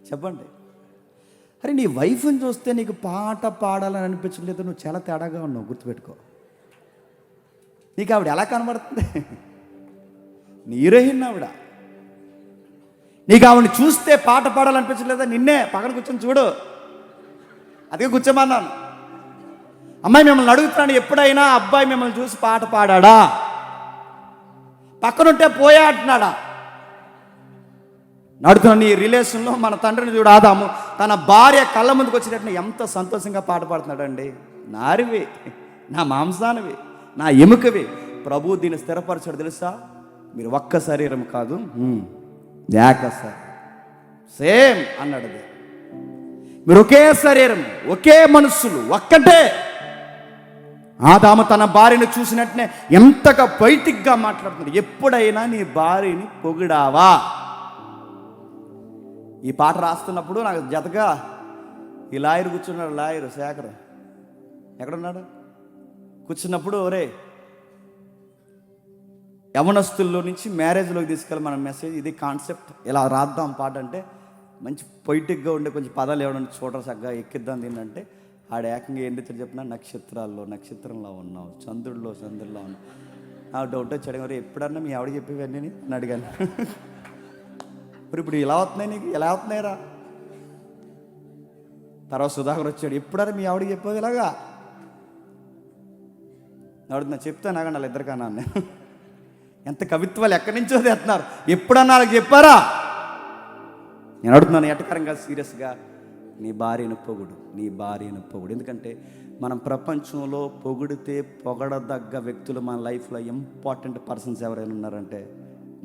చెప్పండి. అరే నీ వైఫ్ని చూస్తే నీకు పాట పాడాలని అనిపించలేదు, నువ్వు చాలా తేడాగా ఉన్నావు, గుర్తుపెట్టుకో. నీకు ఆవిడ ఎలా కనబడుతుంది? నీ హీరోయిన్ ఆవిడ. నీకు ఆవిడని చూస్తే పాట పాడాలనిపించలేదా? నిన్నే పక్కన కూర్చొని చూడు. అదే కూర్చోమన్నాను. అమ్మాయి మిమ్మల్ని అడుగుతున్నాను, ఎప్పుడైనా అబ్బాయి మిమ్మల్ని చూసి పాట పాడా? పక్కనుంటే పోయా అంటున్నాడా? నడుతున్న నీ రిలేషన్లో మన తండ్రిని చూడు, ఆదాము తన భార్య కళ్ళ ముందుకు వచ్చినట్టు ఎంత సంతోషంగా పాట పాడుతున్నాడండి. నారివి, నా మాంసానివి, నా ఎముకవి. ప్రభు దీన్ని స్థిరపరచాడు తెలుసా? మీరు ఒక్క శరీరం కాదు, ఏకసారి సేమ్ అన్నాడు. మీరు ఒకే శరీరం, ఒకే మనస్సులు, ఒక్కటే. ఆదాము తన భార్యను చూసినట్టునే ఎంతగా పొయిటిక్గా మాట్లాడుతున్నాడు. ఎప్పుడైనా నీ భార్యని పొగిడావా? ఈ పాట రాస్తున్నప్పుడు నాకు జతగా ఈ లాయర్ కూర్చున్నాడు, లాయర్ శేఖర్ ఎక్కడున్నాడు? కూర్చున్నప్పుడు ఒరే యవనస్తుల్లో నుంచి మ్యారేజ్లోకి తీసుకెళ్ళి మన మెసేజ్ ఇది కాన్సెప్ట్, ఇలా రాద్దాం పాట అంటే మంచి పొయిటిక్గా ఉండే కొంచెం పదాలు ఏమన్నా చూడరు, చక్కగా ఎక్కిద్దాం దీన్నంటే ఆడ ఏకంగా ఏం రీతి చెప్పినా నక్షత్రంలో ఉన్నావు, చంద్రుల్లో ఉన్నావు. నాకు డౌట్ వచ్చాడు, మరి ఎప్పుడన్నా మీ ఆవిడ చెప్పేవన్నీ అని అడిగాను. ఇప్పుడు ఇలా అవుతున్నాయి, నీకు ఎలా అవుతున్నాయిరా? తర్వాత సుధాకర్ వచ్చాడు, ఎప్పుడన్నా మీ ఆవిడకి చెప్పేది ఇలాగా అడుగుతున్నా. చెప్తాను ఆగండి వాళ్ళ ఇద్దరికన్నా. ఎంత కవిత్వాలు ఎక్కడి నుంచో తెస్తున్నారు. ఎప్పుడన్నా వాళ్ళకి చెప్పారా? నేను అడుగుతున్నాను ఎటకరంగా సీరియస్గా. నీ భార్యను పొగుడు. ఎందుకంటే మనం ప్రపంచంలో పొగిడితే పొగడదగ్గ వ్యక్తులు మన లైఫ్లో ఇంపార్టెంట్ పర్సన్స్ ఎవరైనా ఉన్నారంటే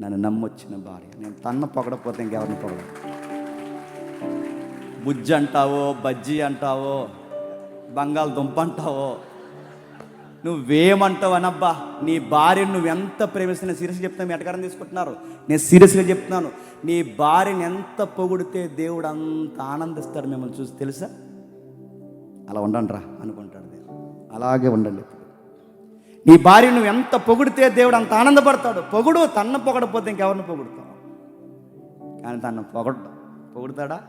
నన్ను నమ్మొచ్చిన భార్య. నేను తన్న పొగడపోతే ఇంకెవరిని పొగడ. బుజ్జి అంటావో, బజ్జీ అంటావో, బంగాళదుంప అంటావో, నువ్వేమంటావు అనబ్బా. నీ భార్యను నువ్వు ఎంత ప్రేమిస్తున్నా, సీరియస్గా చెప్తున్నా, మీ ఎటకారం తీసుకుంటున్నారు, నేను సీరియస్గా చెప్తున్నాను. నీ భార్యని ఎంత పొగిడితే దేవుడు అంత ఆనందిస్తాడు మిమ్మల్ని చూసి, తెలుసా? అలా ఉండండి రా అనుకుంటాడు దేవుడు. అలాగే ఉండండి. నీ భార్య నువ్వు ఎంత పొగిడితే దేవుడు అంత ఆనందపడతాడు. పొగుడు, తన్న పొగడపోతే ఇంకెవరిని పొగుడుతావు? కానీ తను పొగుడతాడా?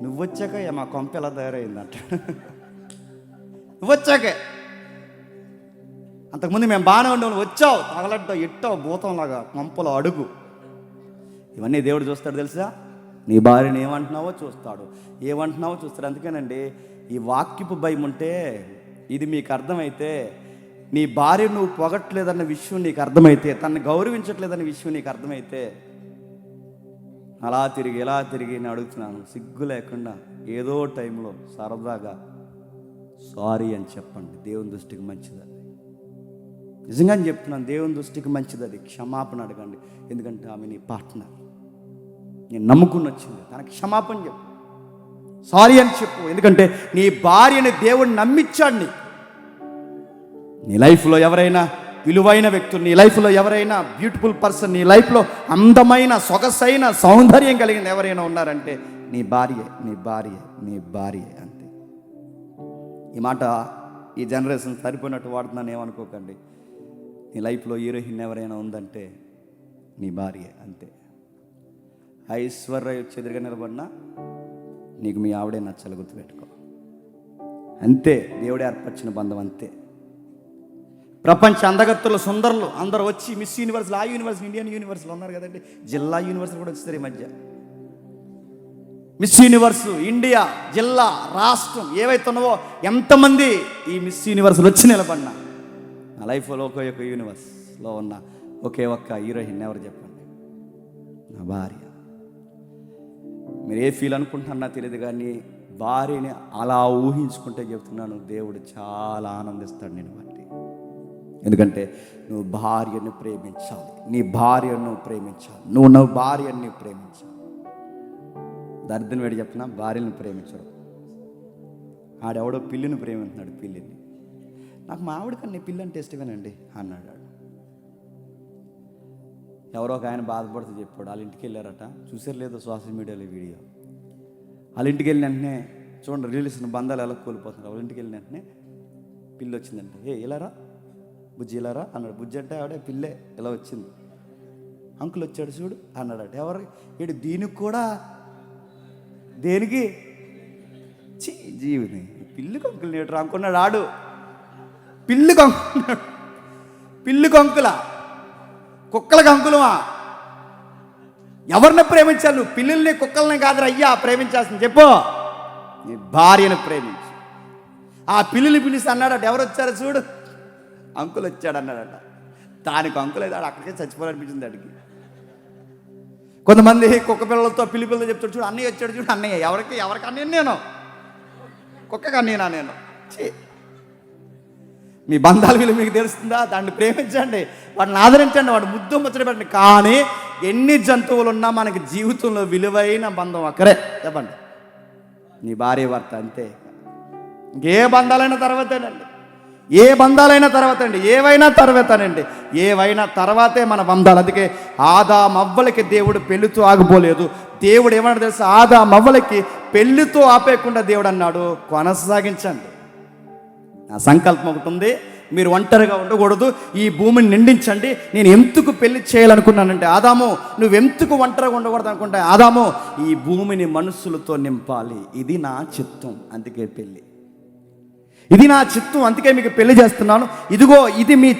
నువ్వొచ్చాక మా కొంప ఎలా తయారైందంట. నువ్వొచ్చాకే. అంతకుముందు మేము బాగానే ఉండవు, వచ్చావు తగలడ్డావు, ఎట్టావు భూతంలాగా కొంపలో అడుగు. ఇవన్నీ దేవుడు చూస్తాడు తెలుసా? నీ భార్యని ఏమంటున్నావో చూస్తాడు, చూస్తాడు. అందుకేనండి ఈ వాక్యపు భయం ఉంటే, ఇది మీకు అర్థమైతే, నీ భార్య నువ్వు పొగట్లేదన్న విషయం నీకు అర్థమైతే, తనని గౌరవించట్లేదన్న విషయం నీకు అర్థమైతే, అలా తిరిగి ఇలా తిరిగి నేను అడుగుతున్నాను, సిగ్గు లేకుండా ఏదో టైంలో సరదాగా సారీ అని చెప్పండి. దేవుని దృష్టికి మంచిది అది. నిజంగా చెప్తున్నాను, దేవుని దృష్టికి మంచిది అది. క్షమాపణ అడగండి. ఎందుకంటే ఆమె నీ పార్ట్నర్, నేను నమ్ముకుని వచ్చింది. తనకి క్షమాపణ చెప్పు, సారీ అని చెప్పు. ఎందుకంటే నీ భార్యని దేవుడు నమ్మించాడు. నీ లైఫ్లో ఎవరైనా విలువైన వ్యక్తులు, నీ లైఫ్లో ఎవరైనా బ్యూటిఫుల్ పర్సన్, నీ లైఫ్లో అందమైన సొగసైన సౌందర్యం కలిగిన ఎవరైనా ఉన్నారంటే నీ భార్య అంతే. ఈ మాట ఈ జనరేషన్ సరిపోయినట్టు వాడుతున్నాను ఏమనుకోకండి. నీ లైఫ్లో హీరోయిన్ ఎవరైనా ఉందంటే నీ భార్య, అంతే. ఐశ్వర్య వచ్చి ఎదురుగా నిలబడినా నీకు మీ ఆవిడే నచ్చాలి, గుర్తుపెట్టుకో. అంతే, దేవుడే ఏర్పరిచిన బంధం, అంతే. ప్రపంచ అందగత్తులు సుందరులు అందరూ వచ్చి మిస్ యూనివర్స్లో, ఆ యూనివర్సిటీ, ఇండియన్ యూనివర్సిటీలో ఉన్నారు కదండి, జిల్లా యూనివర్సిటీ కూడా వచ్చేసారు ఈ మధ్య. మిస్ యూనివర్స్ ఇండియా, జిల్లా, రాష్ట్రం ఏవైతే ఉన్నావో ఎంతమంది ఈ మిస్ యూనివర్స్లో వచ్చి నిలబడినా నా లైఫ్లో ఒకే ఒక యూనివర్స్లో ఉన్న ఒకే ఒక్క హీరోయిన్ ఎవరు చెప్పండి? నా భార్య. మీరు ఏ ఫీల్ అనుకుంటున్నా తెలియదు, కానీ భార్యని అలా ఊహించుకుంటే చెప్తున్నాను, దేవుడు చాలా ఆనందిస్తాడు నేను బట్టి. ఎందుకంటే నువ్వు భార్యను ప్రేమించాలి, నీ భార్యను ప్రేమించాలి, నువ్వు భార్యని ప్రేమించాలి. దరిద్రం వేడి చెప్తున్నా, భార్యను ప్రేమించడు. ఆడెవడో పిల్లిని ప్రేమిస్తున్నాడు, పిల్లిని. నాకు మా ఆవిడ కన్నా పిల్లి అంటే ఇష్టమేనండి అన్నాడు. ఎవరో ఒక ఆయన బాధపడుతూ చెప్పాడు, వాళ్ళ ఇంటికి వెళ్ళారట, చూసారు లేదో సోషల్ మీడియాలో వీడియో. వాళ్ళ ఇంటికి వెళ్ళిన వెంటనే చూడండి, రిలేషన్ బంధాలు ఎలా కోల్పోతున్నారు. వాళ్ళ ఇంటికి వెళ్ళిన వెంటనే పిల్లి వచ్చిందంటే, ఏ ఇలారా బుజ్జి ఇలారా అన్నాడు. బుజ్జి అంటే ఆవిడే, పిల్లే ఇలా వచ్చింది. అంకుల్ వచ్చాడు చూడు అన్నాడట. ఎవరు ఏడు? దీనికి కూడా, దేనికి? జీవిని పిల్లికి అంకుల్ నేడు అనుకున్నాడు ఆడు. పిల్లికి అంకున్నాడు, పిల్లికి అంకులా, కుక్కలకు అంకులమా? ఎవరిని ప్రేమించాలి నువ్వు? పిల్లుల్ని కుక్కల్ని కాదు అయ్యా ప్రేమించాల్సింది, చెప్పు. నీ భార్యను ప్రేమించు. ఆ పిల్లిని పిలిచి అన్నాడట, ఎవరు వచ్చారో చూడు, అంకుల్ వచ్చాడు అన్నాడట. దానికి అంకుల్ అయితే అక్కడికే చచ్చిపోవాలనిపించింది అడిగి. కొంతమంది కుక్క పిల్లలతో పిల్లి పిల్లలతో చెప్తాడు చూడు, అన్నయ్య వచ్చాడు చూడు. అన్నయ్య ఎవరికి అన్నయ్య? నేను కుక్కకి అన్నయ్యనా? నేను మీ బంధాల విలువ మీకు తెలుస్తుందా? దాన్ని ప్రేమించండి, వాడిని ఆదరించండి, వాడు ముద్దు ముచ్చట పెట్టండి. కానీ ఎన్ని జంతువులు ఉన్నా మనకి జీవితంలో విలువైన బంధం ఒక్కరే, చెప్పండి, నీ భార్య భర్త, అంతే. ఇంకే బంధాలైన తర్వాతేనండి, ఏ బంధాలైనా తర్వాత అండి, ఏవైనా తర్వాతనండి, ఏవైనా తర్వాతే మన బంధాలు. అందుకే ఆదామవ్వలకి దేవుడు పెళ్లితో ఆగిపోలేదు. దేవుడు ఏమన్నా తెలుసా? ఆదామవ్వలకి పెళ్లితో ఆపేయకుండా దేవుడు అన్నాడు, కొనసాగించండి. నా సంకల్పం ఒకటి ఉంది, మీరు ఒంటరిగా ఉండకూడదు, ఈ భూమిని నిండించండి. నేను ఎందుకు పెళ్లి చేయాలనుకున్నానంటే, ఆదాము నువ్వెందుకు ఒంటరిగా ఉండకూడదు అనుకుంటా, ఆదాము ఈ భూమిని మనుషులతో నింపాలి, ఇది నా చిత్తం, అందుకే పెళ్ళి. ఇది నా చిత్తం, అందుకే మీకు పెళ్లి చేస్తున్నాను. ఇదిగో ఇది మీ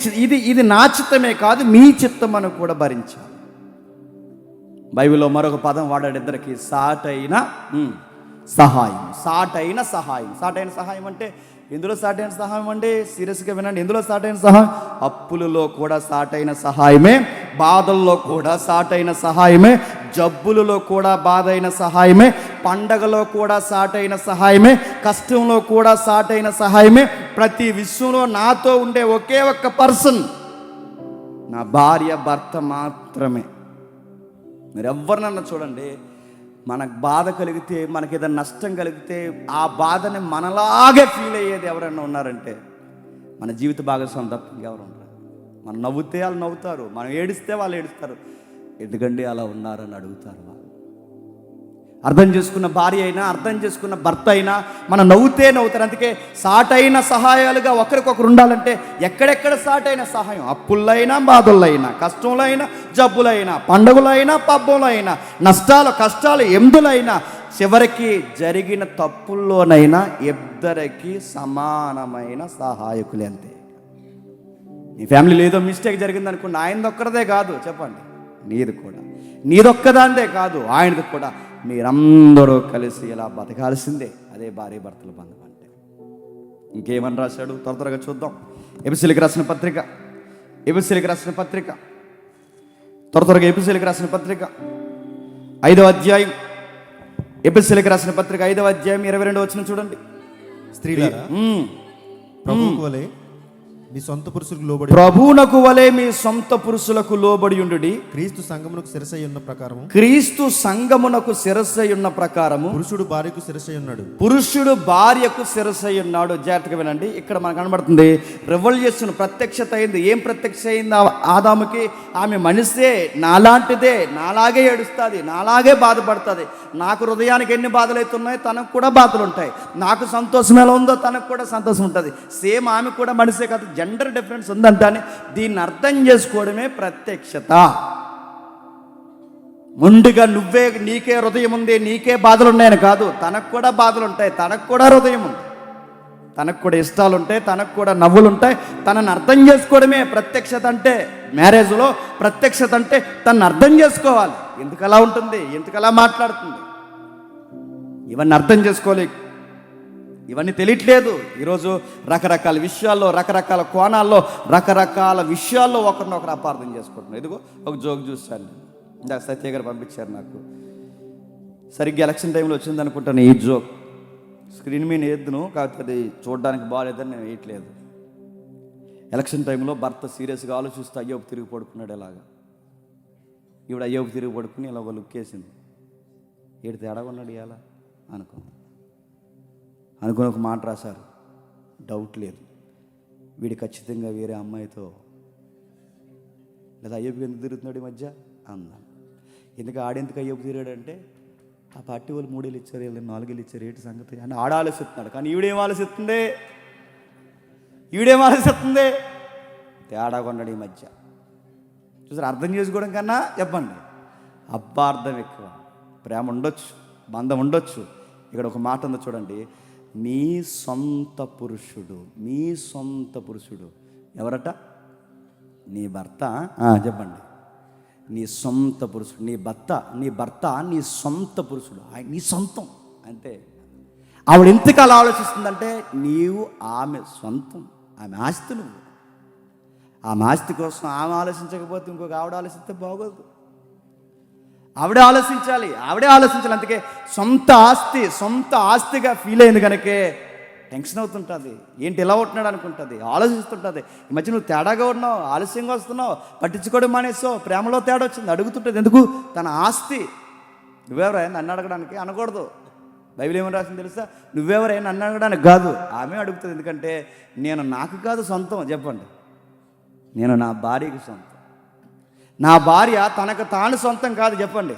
ఇది నా చిత్తమే కాదు, మీ చిత్తం అని కూడా భరించాలి. బైబిల్లో మరొక పదం వాడాడు ఇద్దరికి, సాటైన సహాయం. సాటైన సహాయం. సాటైన సహాయం అంటే ఎందులో సాటైన సహాయం అండి? సీరియస్గా వినండి, ఎందులో సాటైన సహాయం? అప్పులలో కూడా సాటైన సహాయమే, బాధల్లో కూడా సాటైన సహాయమే, జబ్బులలో కూడా బాధైన సహాయమే, పండగలో కూడా సాటైన సహాయమే, కష్టంలో కూడా సాటైన సహాయమే. ప్రతి విషయంలో నాతో ఉండే ఒకే ఒక్క పర్సన్ నా భార్య భర్త మాత్రమే. మీరు ఎవరినన్నా చూడండి, మనకు బాధ కలిగితే, మనకి ఏదైనా నష్టం కలిగితే ఆ బాధని మనలాగే ఫీల్ అయ్యేది ఎవరైనా ఉన్నారంటే మన జీవిత భాగస్వామి తప్ప ఇంకెవరు ఉండరు. మనం నవ్వుతే వాళ్ళు నవ్వుతారు, మనం ఏడిస్తే వాళ్ళు ఏడుస్తారు. ఎందుకండి అలా ఉన్నారని అడుగుతారు వాళ్ళు. అర్థం చేసుకున్న భార్య అయినా, అర్థం చేసుకున్న భర్త అయినా మనం నవ్వుతే నవ్వుతారు. అందుకే సాటైన సహాయాలుగా ఒకరికొకరు ఉండాలంటే ఎక్కడెక్కడ సాటైన సహాయం? అప్పులైనా, బాధలైనా, కష్టంలైనా, జబ్బులైనా, పండుగలైనా, పబ్బులైనా, నష్టాలు, కష్టాలు, ఎందులైనా, చివరికి జరిగిన తప్పుల్లోనైనా ఇద్దరికి సమానమైన సహాయకులే, అంతే. నీ ఫ్యామిలీలో ఏదో మిస్టేక్ జరిగింది అనుకోండి, ఆయనదొక్కడదే కాదు, చెప్పండి, నీది కూడా, నీదొక్కదాందే కాదు, ఆయనది కూడా. మీరందరూ కలిసి ఇలా బతకాల్సిందే. అదే భార్య భర్తల బంధం అంటే. ఇంకేమని రాశాడు త్వరగా చూద్దాం. ఎఫెసీయులకు రాసిన పత్రిక, ఎఫెసీయులకు రాసిన పత్రిక, త్వరగా ఎఫెసీయులకు రాసిన పత్రిక 5వ అధ్యాయం, ఎఫెసీయులకు రాసిన పత్రిక 5వ అధ్యాయం 22వ వచనం చూడండి. స్త్రీలారా ప్రభువుకు వలె మీ సొంత పురుషులకు లోబడి ప్రభువునకు వలె మీ సొంత పురుషులకు లోబడి ఉండుడి. క్రీస్తు సంఘమునకు శిరసై ఉన్న ప్రకారము క్రీస్తు సంఘమునకు శిరస్సై ఉన్న ప్రకారము పురుషుడు భార్యకు శిరసై ఉన్నాడు. పురుషుడు భార్యకు శిరస్సై ఉన్నాడు. జాగ్రత్తగా వినండి, ఇక్కడ మనకు కనబడుతుంది రెవల్యూషన్ ప్రత్యక్షత అయింది. ఏం ప్రత్యక్ష అయింది ఆదాముకి? ఆమె మనిషే, నాలాంటిదే, నాలాగే ఏడుస్తుంది, నాలాగే బాధపడుతుంది. నాకు హృదయానికి ఎన్ని బాధలు అవుతున్నాయో తనకు కూడా బాధలు ఉంటాయి. నాకు సంతోషం ఎలా ఉందో తనకు కూడా సంతోషం ఉంటుంది. సేమ్ ఆమె కూడా మనిషే కాదు, జెండర్ డిఫరెన్స్ ఉందంటే దీన్ని అర్థం చేసుకోవడమే ప్రత్యక్షత. ముందుగా నీకే హృదయం ఉంది, నీకే బాధలు ఉన్నాయని కాదు, తనకు కూడా బాధలు ఉంటాయి, తనకు కూడా హృదయం ఉంది, తనకు కూడా ఇష్టాలు ఉంటాయి, తనకు కూడా నవ్వులు ఉంటాయి. తనని అర్థం చేసుకోవడమే ప్రత్యక్షత అంటే. మ్యారేజ్లో ప్రత్యక్షత అంటే తనని అర్థం చేసుకోవాలి. ఎందుకు అలా ఉంటుంది, ఎందుకు అలా మాట్లాడుతుంది, ఇవన్నీ అర్థం చేసుకోలే, ఇవన్నీ తెలియట్లేదు. ఈరోజు రకరకాల విషయాల్లో, రకరకాల కోణాల్లో, రకరకాల విషయాల్లో ఒకరినొకరు అపార్థం చేసుకుంటున్నారు. ఇదిగో ఒక జోక్ చూస్తాను, ఇందాక సత్య గారు పంపించారు నాకు. సరిగ్గా ఎలక్షన్ టైంలో వచ్చింది అనుకుంటాను ఈ జోక్. స్క్రీన్ మీద వేద్దును, కాకపోతే అది చూడడానికి బాగాలేదని నేను వేయట్లేదు. ఎలక్షన్ టైంలో భర్త సీరియస్గా ఆలోచిస్తూ అయ్యోపు తిరిగి పడుకున్నాడు. ఎలాగా ఈవిడ అయ్యోపు తిరిగి పడుకుని ఇలా ఒక లుక్ వేసింది. ఏడు తేడా ఉన్నాడు ఇలా అనుకుని ఒక మాట రాశారు. డౌట్ లేదు, వీడు ఖచ్చితంగా వేరే అమ్మాయితో, లేదా అయ్యోపుకి ఎందుకు తిరుగుతున్నాడు ఈ మధ్య అన్నాను. ఎందుకు ఆడెందుకు అయ్యోపు తిరిగాడంటే ఆ పార్టీ వాళ్ళు 3 ఏళ్ళు ఇచ్చారు, వీళ్ళు 4 ఏళ్ళు ఇచ్చారు, ఏంటి సంగతి అని ఆడ ఆలోచిస్తున్నాడు. కానీ ఈవిడేం ఆలోచిస్తుంది, తేడా కొన్నాడు ఈ మధ్య. చూసారు, అర్థం చేసుకోవడం కన్నా చెప్పండి అపార్థం ఎక్కువ. ప్రేమ ఉండొచ్చు, బంధం ఉండొచ్చు. ఇక్కడ ఒక మాట ఉందో చూడండి, నీ సొంత పురుషుడు ఎవరట? నీ భర్త. చెప్పండి, నీ సొంత పురుషుడు, నీ భర్త నీ సొంత పురుషుడు, నీ సొంతం. అంతే. ఆవిడ ఎందుకు అలా ఆలోచిస్తుందంటే నీవు ఆమె సొంతం, ఆమె ఆస్తి. నువ్వు ఆమె ఆస్తి కోసం ఆమె ఆలోచించకపోతే ఇంకొక ఆవిడ ఆలోచిస్తే బాగోదు. ఆవిడే ఆలోచించాలి. అందుకే సొంత ఆస్తిగా ఫీల్ అయింది కనుకే టెన్షన్ అవుతుంటుంది. ఏంటి ఇలా ఉంటున్నాడు అనుకుంటుంది, ఆలోచిస్తుంటుంది. ఈ మధ్య నువ్వు తేడాగా ఉన్నావు, ఆలస్యంగా వస్తున్నావు, పట్టించుకోవడం మానేసావు, ప్రేమలో తేడా వచ్చింది, అడుగుతుంటుంది. ఎందుకు? తన ఆస్తి. నువ్వెవరైనా నన్ను అడగడానికి అనకూడదు. బైబిల్ ఏమని రాసింది తెలుసా? నువ్వెవరైనా నన్ను అడగడానికి కాదు, ఆమె అడుగుతుంది. ఎందుకంటే నేను నాకు కాదు సొంతం. చెప్పండి, నేను నా భార్యకి సొంతం. నా భార్య తనకు తాను సొంతం కాదు. చెప్పండి,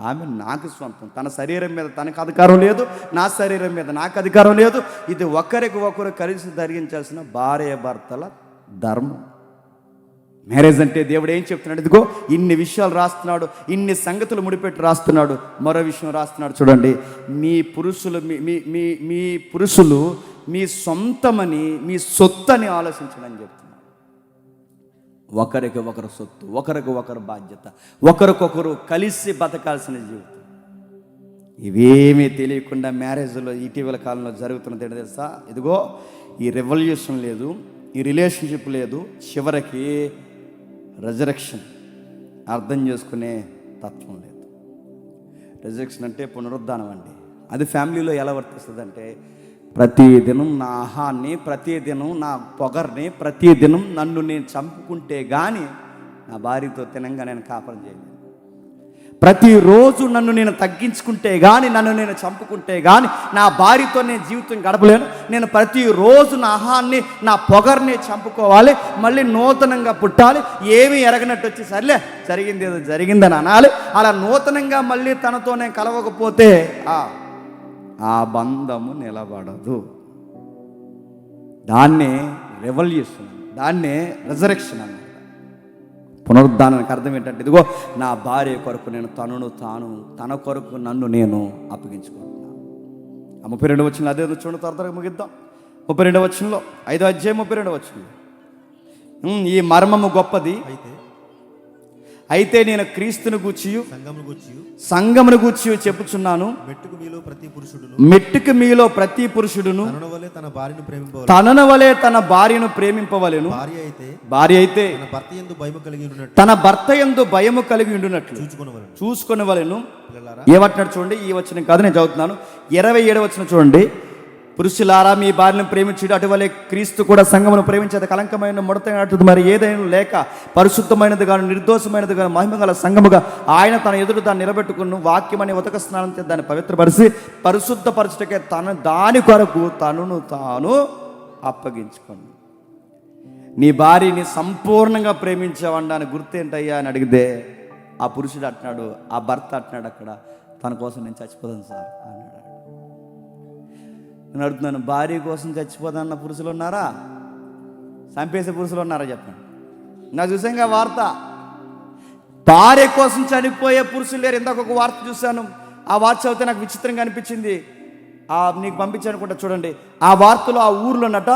ఆమె నాకు సొంతం. తన శరీరం మీద తనకు అధికారం లేదు, నా శరీరం మీద నాకు అధికారం లేదు. ఇది ఒకరికి ఒకరు కలిసి ధరించాల్సిన భార్య భర్తల ధర్మం. మ్యారేజ్ అంటే దేవుడు ఏం చెప్తున్నాడు? ఇదిగో ఇన్ని విషయాలు రాస్తున్నాడు, ఇన్ని సంగతులు ముడిపెట్టి రాస్తున్నాడు. మరో విషయం రాస్తున్నాడు చూడండి, మీ పురుషులు మీ సొంతమని, మీ సొత్తని ఆలోచించడని చెప్తున్నాడు. ఒకరికి ఒకరు సొత్తు, ఒకరికి ఒకరు బాధ్యత, ఒకరికొకరు కలిసి బతకాల్సిన జీవితం. ఇవేమీ తెలియకుండా మ్యారేజ్లో ఇటీవల కాలంలో జరుగుతున్నది ఏంటో తెలుసా? ఇదిగో ఈ రెవల్యూషన్ లేదు, ఈ రిలేషన్షిప్ లేదు, చివరికి రెజరెక్షన్ అర్థం చేసుకునే తత్వం లేదు. రెజరెక్షన్ అంటే పునరుద్ధానం అండి. అది ఫ్యామిలీలో ఎలా వర్తిస్తుంది అంటే, ప్రతిదినం నా ఆహాన్ని, ప్రతిదినం నా పొగర్ని, ప్రతిదినం నన్ను నేను చంపుకుంటే కానీ నా భార్యతో తినంగా నేను కాపురం చేయలేను. ప్రతిరోజు నన్ను నేను తగ్గించుకుంటే కానీ, నన్ను నేను చంపుకుంటే కానీ నా భార్యతో నేను జీవితం గడపలేను. నేను ప్రతిరోజు నా ఆహాన్ని, నా పొగర్ని చంపుకోవాలి, మళ్ళీ నూతనంగా పుట్టాలి. ఏమీ ఎరగనట్టు వచ్చి సర్లే జరిగింది ఏదో జరిగిందని అనాలి. అలా నూతనంగా మళ్ళీ తనతో నేను కలవకపోతే ఆ బంధము నిలబడదు. దాన్నే రెవల్యూషన్, దాన్నే రెజరెక్షన్ అన్నమాట. పునరుద్ధానానికి అర్థం ఏంటంటే, ఇదిగో నా భార్య కొరకు నేను తన కొరకు నన్ను నేను అప్పగించుకుంటున్నాను. 32వ వచనంలో అదే చూడండి, త్వరగా ముగిద్దాం. 32వ వచనంలో, 5వ అధ్యాయం 32వ వచనంలో, ఈ మర్మము గొప్పది, అయితే నేను క్రీస్తును గూర్చియు సంఘమును గూర్చియు చెప్పుచున్నాను. మెట్టుకు మీలో ప్రతి పురుషుడును తనను వలె తన భార్యను ప్రేమింపవలెను. భార్య అయితే తన భర్త యందు భయము కలిగి ఉండునట్లు చూసుకొనవలెను. ఏమంటున్నాడు చూడండి, ఈ వచనం కాదు నేను చదువుతున్నాను. 27వ వచనం చూడండి, పురుషులారా మీ భార్యను ప్రేమించుడు అటువలే క్రీస్తు కూడా సంఘమును ప్రేమించేది కలంకమైన ముడతైనట్టు మరి ఏదైనా లేక పరిశుద్ధమైనది గాను నిర్దోషమైనది గాను మహిమగల సంఘముగా ఆయన తన ఎదురు దాన్ని నిలబెట్టుకుని వాక్యం అనే ఉతక స్నానం చేసి దాన్ని పవిత్రపరిచి పరిశుద్ధపరచుటకే దాని కొరకు తనను తాను అప్పగించుకోండి. నీ భార్యని సంపూర్ణంగా ప్రేమించావండి అని గుర్తేంటయ్యా అని అడిగితే ఆ పురుషుడు అంటున్నాడు, ఆ భర్త అంటున్నాడు అక్కడ, తన కోసం నేను చచ్చిపోతాను సార్ అన్నాడు. నేను అడుగుతున్నాను, భార్య కోసం చచ్చిపోతానన్న పురుషులు ఉన్నారా? చంపేసే పురుషులు ఉన్నారా చెప్పండి. నా చూసాంగా వార్త, భార్య కోసం చనిపోయే పురుషులు లేరు. ఇందాక ఒక వార్త చూశాను, ఆ వార్త చదివితే నాకు విచిత్రంగా అనిపించింది. నీకు పంపించాను కూడా చూడండి. ఆ వార్తలో ఆ ఊర్లోనట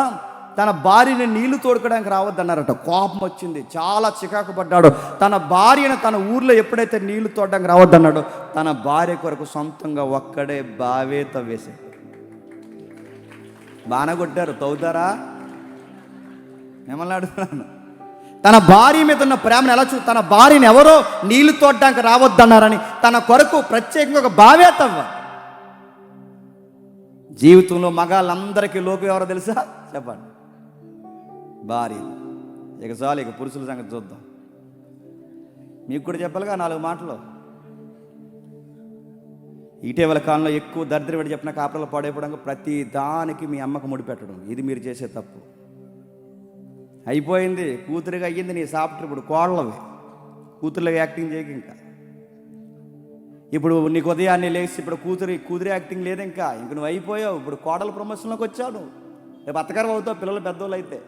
తన భార్యని నీళ్లు తోడుకోవడానికి రావద్దన్నారట. కోపం వచ్చింది, చాలా చికాకు పడ్డాడు. తన భార్యను తన ఊర్లో ఎప్పుడైతే నీళ్లు తోడడానికి రావద్దన్నాడో తన భార్య కొరకు సొంతంగా ఒక్కడే బావే తవ్వేశాడు. బాగా కొట్టారు, తవ్వుతారా? మిమ్మల్ని అడుగుతున్నాను, తన భార్య మీద ఉన్న ప్రేమను ఎలా తన భార్యని ఎవరో నీళ్లు తోడడానికి రావద్దన్నారని తన కొరకు ప్రత్యేకంగా ఒక బావే తవ్వ. జీవితంలో మగాళ్ళందరికీ లోపం ఎవరో తెలుసా చెప్పండి? భార్య. ఇక చాలు, ఇక పురుషుల సంగతి చూద్దాం. మీకు కూడా చెప్పాలిగా 4 మాటలు. ఇటీవల కాలంలో ఎక్కువ దరిద్రం పెట్టి చెప్పిన కాపురాలు పాడైపోవడానికి ప్రతి దానికి మీ అమ్మకు ముడిపెట్టడం, ఇది మీరు చేసే తప్పు. అయిపోయింది, కూతురుగా అయ్యింది నీ సాఫ్ట్వేర్, ఇప్పుడు కోడలవి. కూతురుగా యాక్టింగ్ చేయక ఇంకా. ఇప్పుడు నీకు ఉదయాన్నే లేచి ఇప్పుడు కూతురు యాక్టింగ్ లేదు, ఇంకా నువ్వు అయిపోయావు. ఇప్పుడు కోడల ప్రమోషన్లోకి వచ్చావు. రేపు అత్తగారు అవుతావు పిల్లలు పెద్దోళ్ళు అయితే.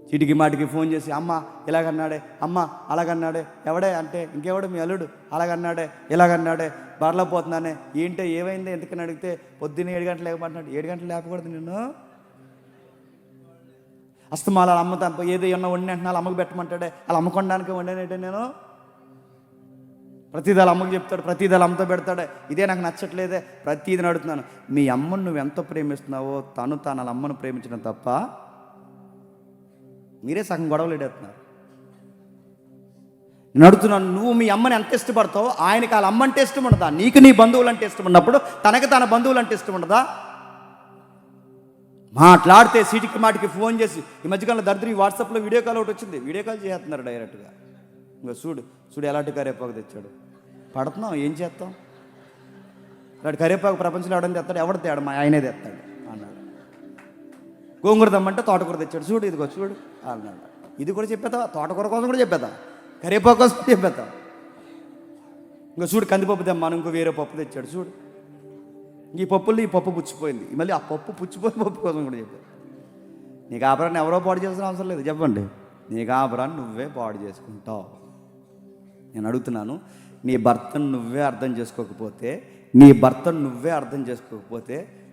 చీటికి మాటికి ఫోన్ చేసి, అమ్మ ఇలాగన్నాడే, అమ్మ అలాగన్నాడే, ఎవడే అంటే ఇంకెవడు మీ అల్లుడు అలాగన్నాడే ఇలాగన్నాడే, బర్లో పోతున్నానే, ఏంటో ఏమైంది ఎందుకని అడిగితే పొద్దున్న 7 గంటలు లేకపోతున్నాడు. 7 గంటలు లేపకూడదు నిన్ను. అస్తమాల అమ్మ తప్ప ఏదో ఏమన్నా వండి అంటున్నా అమ్మకు పెట్టమంటాడే, అలా అమ్మకొనడానికి వండానంటే నేను ప్రతిదీ అమ్మకు చెప్తాడు, ప్రతిదీ అమ్మతో పెడతాడే. ఇదే నాకు నచ్చట్లేదే, ప్రతిదీ అడుగుతున్నాను. మీ అమ్మను నువ్వు ఎంత ప్రేమిస్తున్నావో తను వాళ్ళ అమ్మను ప్రేమించడం తప్ప మీరే సగం గొడవలు ఎడేస్తున్నారు. నేను అడుగుతున్నాను, నువ్వు మీ అమ్మని ఎంత ఇష్టపడతావు? ఆయనకి వాళ్ళ అమ్మ అంటే ఇష్టం ఉండదా? నీకు నీ బంధువులు అంటే ఇష్టం ఉన్నప్పుడు తనకి తన బంధువులు అంటే ఇష్టం ఉండదా? మాట్లాడితే సీటికి మాటికి ఫోన్ చేసి, ఈ మధ్యకాలంలో దరిద్రం వాట్సాప్లో వీడియో కాల్ ఒకటి వచ్చింది, వీడియో కాల్ చేస్తున్నారు డైరెక్ట్గా. ఇంకా చూడు ఎలాంటి కరేపాకు తెచ్చాడు. పడుతున్నాం, ఏం చేస్తాం? అలాంటి కరేపాకు ప్రపంచంలో ఎవడని తెస్తాడు? ఎవడు తేడు? మా ఆయనే తెస్తాడు అన్నాడు. గోంగూర దమ్మంటే తోటకూర తెచ్చాడు, చూడు ఇదిగో చూడు అన్నాడు. ఇది కూడా చెప్పేదా? తోటకూర కోసం కూడా చెప్పేదా? కరేపాకు కోసం చెప్పేదా? ఇంకా చూడు కందిపప్పు తెమ్మను, ఇంకో వేరే పప్పు తెచ్చాడు, చూడు ఈ పప్పుల్లో ఈ పప్పు పుచ్చిపోయింది, మళ్ళీ ఆ పప్పు పుచ్చిపోయిన పప్పు కోసం కూడా చెప్పాడు. నీ కాపురాన్ని ఎవరో పాడు చేసిన అవసరం లేదు, చెప్పండి. నీ కాపురాన్ని నువ్వే పాడు చేసుకుంటావు. నేను అడుగుతున్నాను, నీ భర్తను నువ్వే అర్థం చేసుకోకపోతే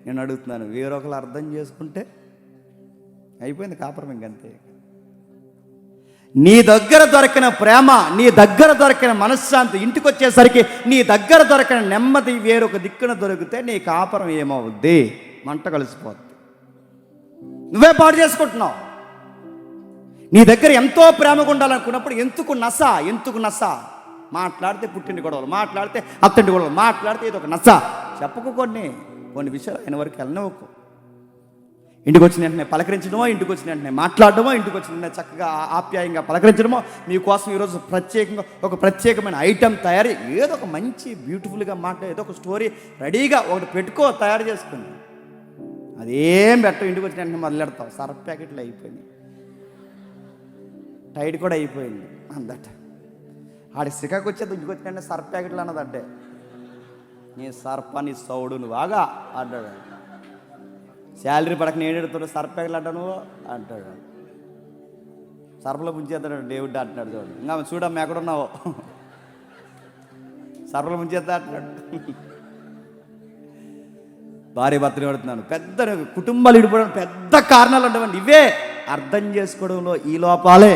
నేను అడుగుతున్నాను, వేరొకరు అర్థం చేసుకుంటే అయిపోయింది కాపురం ఇంకంతే. నీ దగ్గర దొరికిన ప్రేమ, నీ దగ్గర దొరికిన మనశ్శాంతి, ఇంటికి వచ్చేసరికి నీ దగ్గర దొరికిన నెమ్మది వేరొక దిక్కున దొరికితే నీ కాపురం ఏమవుద్ది? మంట కలిసిపోద్ది. నువ్వే పాడు చేసుకుంటున్నావు. నీ దగ్గర ఎంతో ప్రేమగా ఉండాలనుకున్నప్పుడు ఎందుకు నస? మాట్లాడితే పుట్టింటి గొడవలు, మాట్లాడితే అత్తింటి గొడవలు, మాట్లాడితే ఇది ఒక నస. చెప్పకు కొన్ని విషయాలు ఆయన వరకు వెళ్ళనివ్వకు. ఇంటికి వచ్చిన వెంటనే పలకరించడమో, ఇంటికి వచ్చిన వెంటనే మాట్లాడడమో, ఇంటికి వచ్చిన వెంటనే చక్కగా ఆప్యాయంగా పలకరించడమో, మీకోసం ఈరోజు ప్రత్యేకంగా ఒక ప్రత్యేకమైన ఐటెం తయారీ, ఏదో ఒక మంచి బ్యూటిఫుల్గా ఏదో ఒక స్టోరీ రెడీగా ఒకటి తయారు చేసుకుంది. అదేం పెట్టవు. ఇంటికి వచ్చిన వెంటనే మొదలెడతావు. సర్ఫ్ ప్యాకెట్లు అయిపోయింది, టైడ్ కూడా అయిపోయింది అందట. ఆడి సికాకు వచ్చేది ఇంటికి వచ్చిన సర్ఫ్ ప్యాకెట్లు అన్నదంటే, నీ సర్పని సౌడు నువ్వు బాగా అంటాడు. శాలరీ పడక నేను ఎడుతాడు, సర్ఫ్ ప్యాకెట్లు అంటాను అంటాడు. సర్ఫలో ముంచేస్తాడు దేవుడు అంటున్నాడు. చూడు ఇంకా చూడమ్మా ఎక్కడున్నావో, సర్ఫలో ముంచేస్తా అంటున్నాడు. భార్య భర్తని పెడుతున్నాను. పెద్ద కుటుంబాలు విడిపోవడం పెద్ద కారణాలు ఉండవండి. ఇవే అర్థం చేసుకోవడంలో ఈ లోపాలే,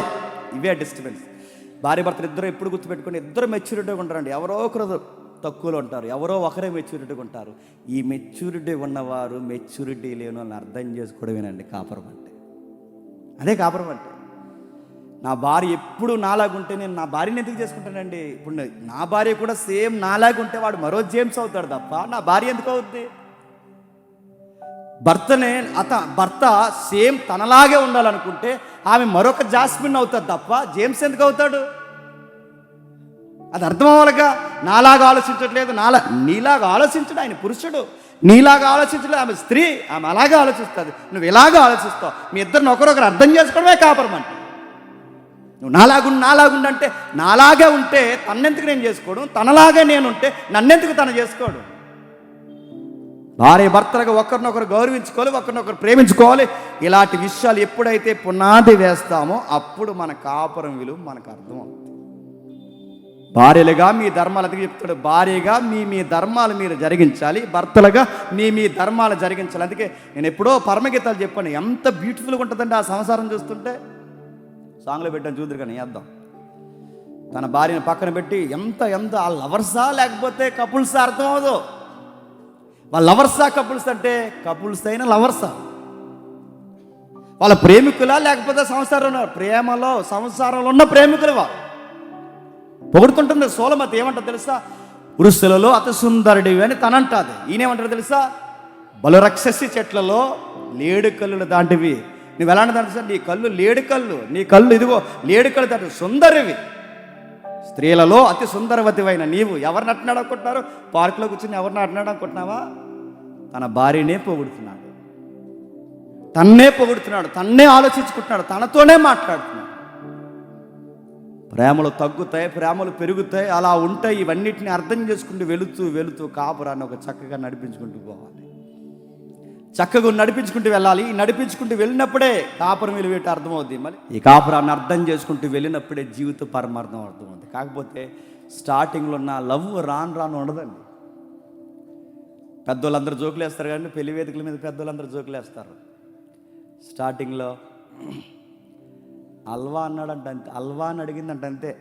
ఇవే డిస్టర్బెన్స్. భార్య భర్తలు ఇద్దరు ఎప్పుడు గుర్తుపెట్టుకుని ఇద్దరు మెచ్యూరిటీగా ఉంటారండి. ఎవరో ఒకరు తక్కువలో ఉంటారు, ఎవరో ఒకరే మెచ్యూరిటీగా ఉంటారు. ఈ మెచ్యూరిటీ ఉన్నవారు మెచ్యూరిటీ లేని వాళ్ళని అర్థం చేసుకోవడమేనండి కాపురం అంటే. అదే కాపురం అంటే. నా భార్య ఎప్పుడు నాలాగుంటే నేను నా భార్యని ఎందుకు చేసుకుంటానండి? ఇప్పుడు నా భార్య కూడా సేమ్ నాలాగుంటే వాడు మరో జేమ్స్ అవుతాడు తప్ప నా భార్య ఎందుకు అవుద్ది? భర్త సేమ్ తనలాగే ఉండాలనుకుంటే ఆమె మరొక జాస్మిన్ అవుతుంది తప్ప జేమ్స్ ఎందుకు అవుతాడు? అది అర్థం అవ్వాలిగా. నాలాగా ఆలోచించట్లేదు, నీలాగా ఆలోచించడు ఆయన పురుషుడు, నీలాగా ఆలోచించలేదు ఆమె స్త్రీ, ఆమె అలాగే ఆలోచిస్తుంది, నువ్వు ఇలాగే ఆలోచిస్తావు. మీ ఇద్దరిని ఒకరొకరు అర్థం చేసుకోవడమే కాపురం అంటే. నువ్వు నాలాగుండు అంటే నాలాగే ఉంటే తన్నెందుకు నేను చేసుకోవడం, తనలాగే నేను ఉంటే నన్నెందుకు తను చేసుకోవడం? భార్య భర్తలుగా ఒకరినొకరు గౌరవించుకోవాలి, ఒకరినొకరు ప్రేమించుకోవాలి. ఇలాంటి విషయాలు ఎప్పుడైతే పునాది వేస్తామో అప్పుడు మన కాపురం విలువ మనకు అర్థమవుతుంది. భార్యలుగా మీ ధర్మాలు అందుకే చెప్తాడు, భార్యగా మీ ధర్మాలు మీరు జరిగించాలి, భర్తలుగా మీ ధర్మాలు జరిగించాలి. అందుకే నేను ఎప్పుడో పరమగీతాలు చెప్పాను, ఎంత బ్యూటిఫుల్గా ఉంటుందండి ఆ సంసారం చూస్తుంటే. సాంగ్లో పెట్టాను చూద్దరు కానీ వేద్దాం. తన భార్యను పక్కన పెట్టి ఎంత ఆ లవర్సా లేకపోతే కపుల్సా అర్థం అవదు. వాళ్ళ లవర్సా కపుల్స్ అంటే కపుల్స్ అయినా లవర్సా, వాళ్ళ ప్రేమికులా లేకపోతే సంసారంలో ఉన్న ప్రేమికులు వాళ్ళు. పొగుడుతుంటుంది సోలమతి, ఏమంటారు తెలుసా? పురుషులలో అతి సుందరుడివి అని తనంటాది. ఈయనేమంటారు తెలుసా? బలురక్షసి చెట్లలో లేడు కళ్ళు దాంటివి. నువ్వు ఎలాంటి తెలుసా? నీ కళ్ళు లేడు కళ్ళు, నీ కళ్ళు ఇదిగో లేడు కళ్ళు దాటి సుందరివి. స్త్రీలలో అతి సుందరవతివైన నీవు. ఎవరిని అంటున్నాడు అనుకుంటున్నారు? పార్కులో కూర్చుని ఎవరిని అంటున్నాడు అనుకుంటున్నావా? తన భార్యనే పొగుడుతున్నాడు, తన్నే పొగుడుతున్నాడు, తన్నే ఆలోచించుకుంటున్నాడు, తనతోనే మాట్లాడుతున్నాడు. ప్రేమలు తగ్గుతాయి, ప్రేమలు పెరుగుతాయి, అలా ఉంటాయి. ఇవన్నిటిని అర్థం చేసుకుంటూ వెళుతూ కాపురాన్ని ఒక చక్కగా నడిపించుకుంటూ పోవాలి. చక్కగా నడిపించుకుంటూ వెళ్ళాలి. నడిపించుకుంటూ వెళ్ళినప్పుడే కాపురం విలువ ఏంటో అర్థమవుద్ది. మరి ఈ కాపురాన్ని అర్థం చేసుకుంటూ వెళ్ళినప్పుడే జీవిత పరమార్థం అర్థమవుతుంది. కాకపోతే స్టార్టింగ్లో ఉన్న లవ్ రాను ఉండదండి. పెద్దోళ్ళందరూ జోకులు వేస్తారు కానీ పెళ్లి వేదికల మీద పెద్దోళ్ళందరూ జోకులు వేస్తారు. స్టార్టింగ్లో అల్వా అన్నాడంట, అంతే. అల్వా అని అడిగిందంట, అంతే.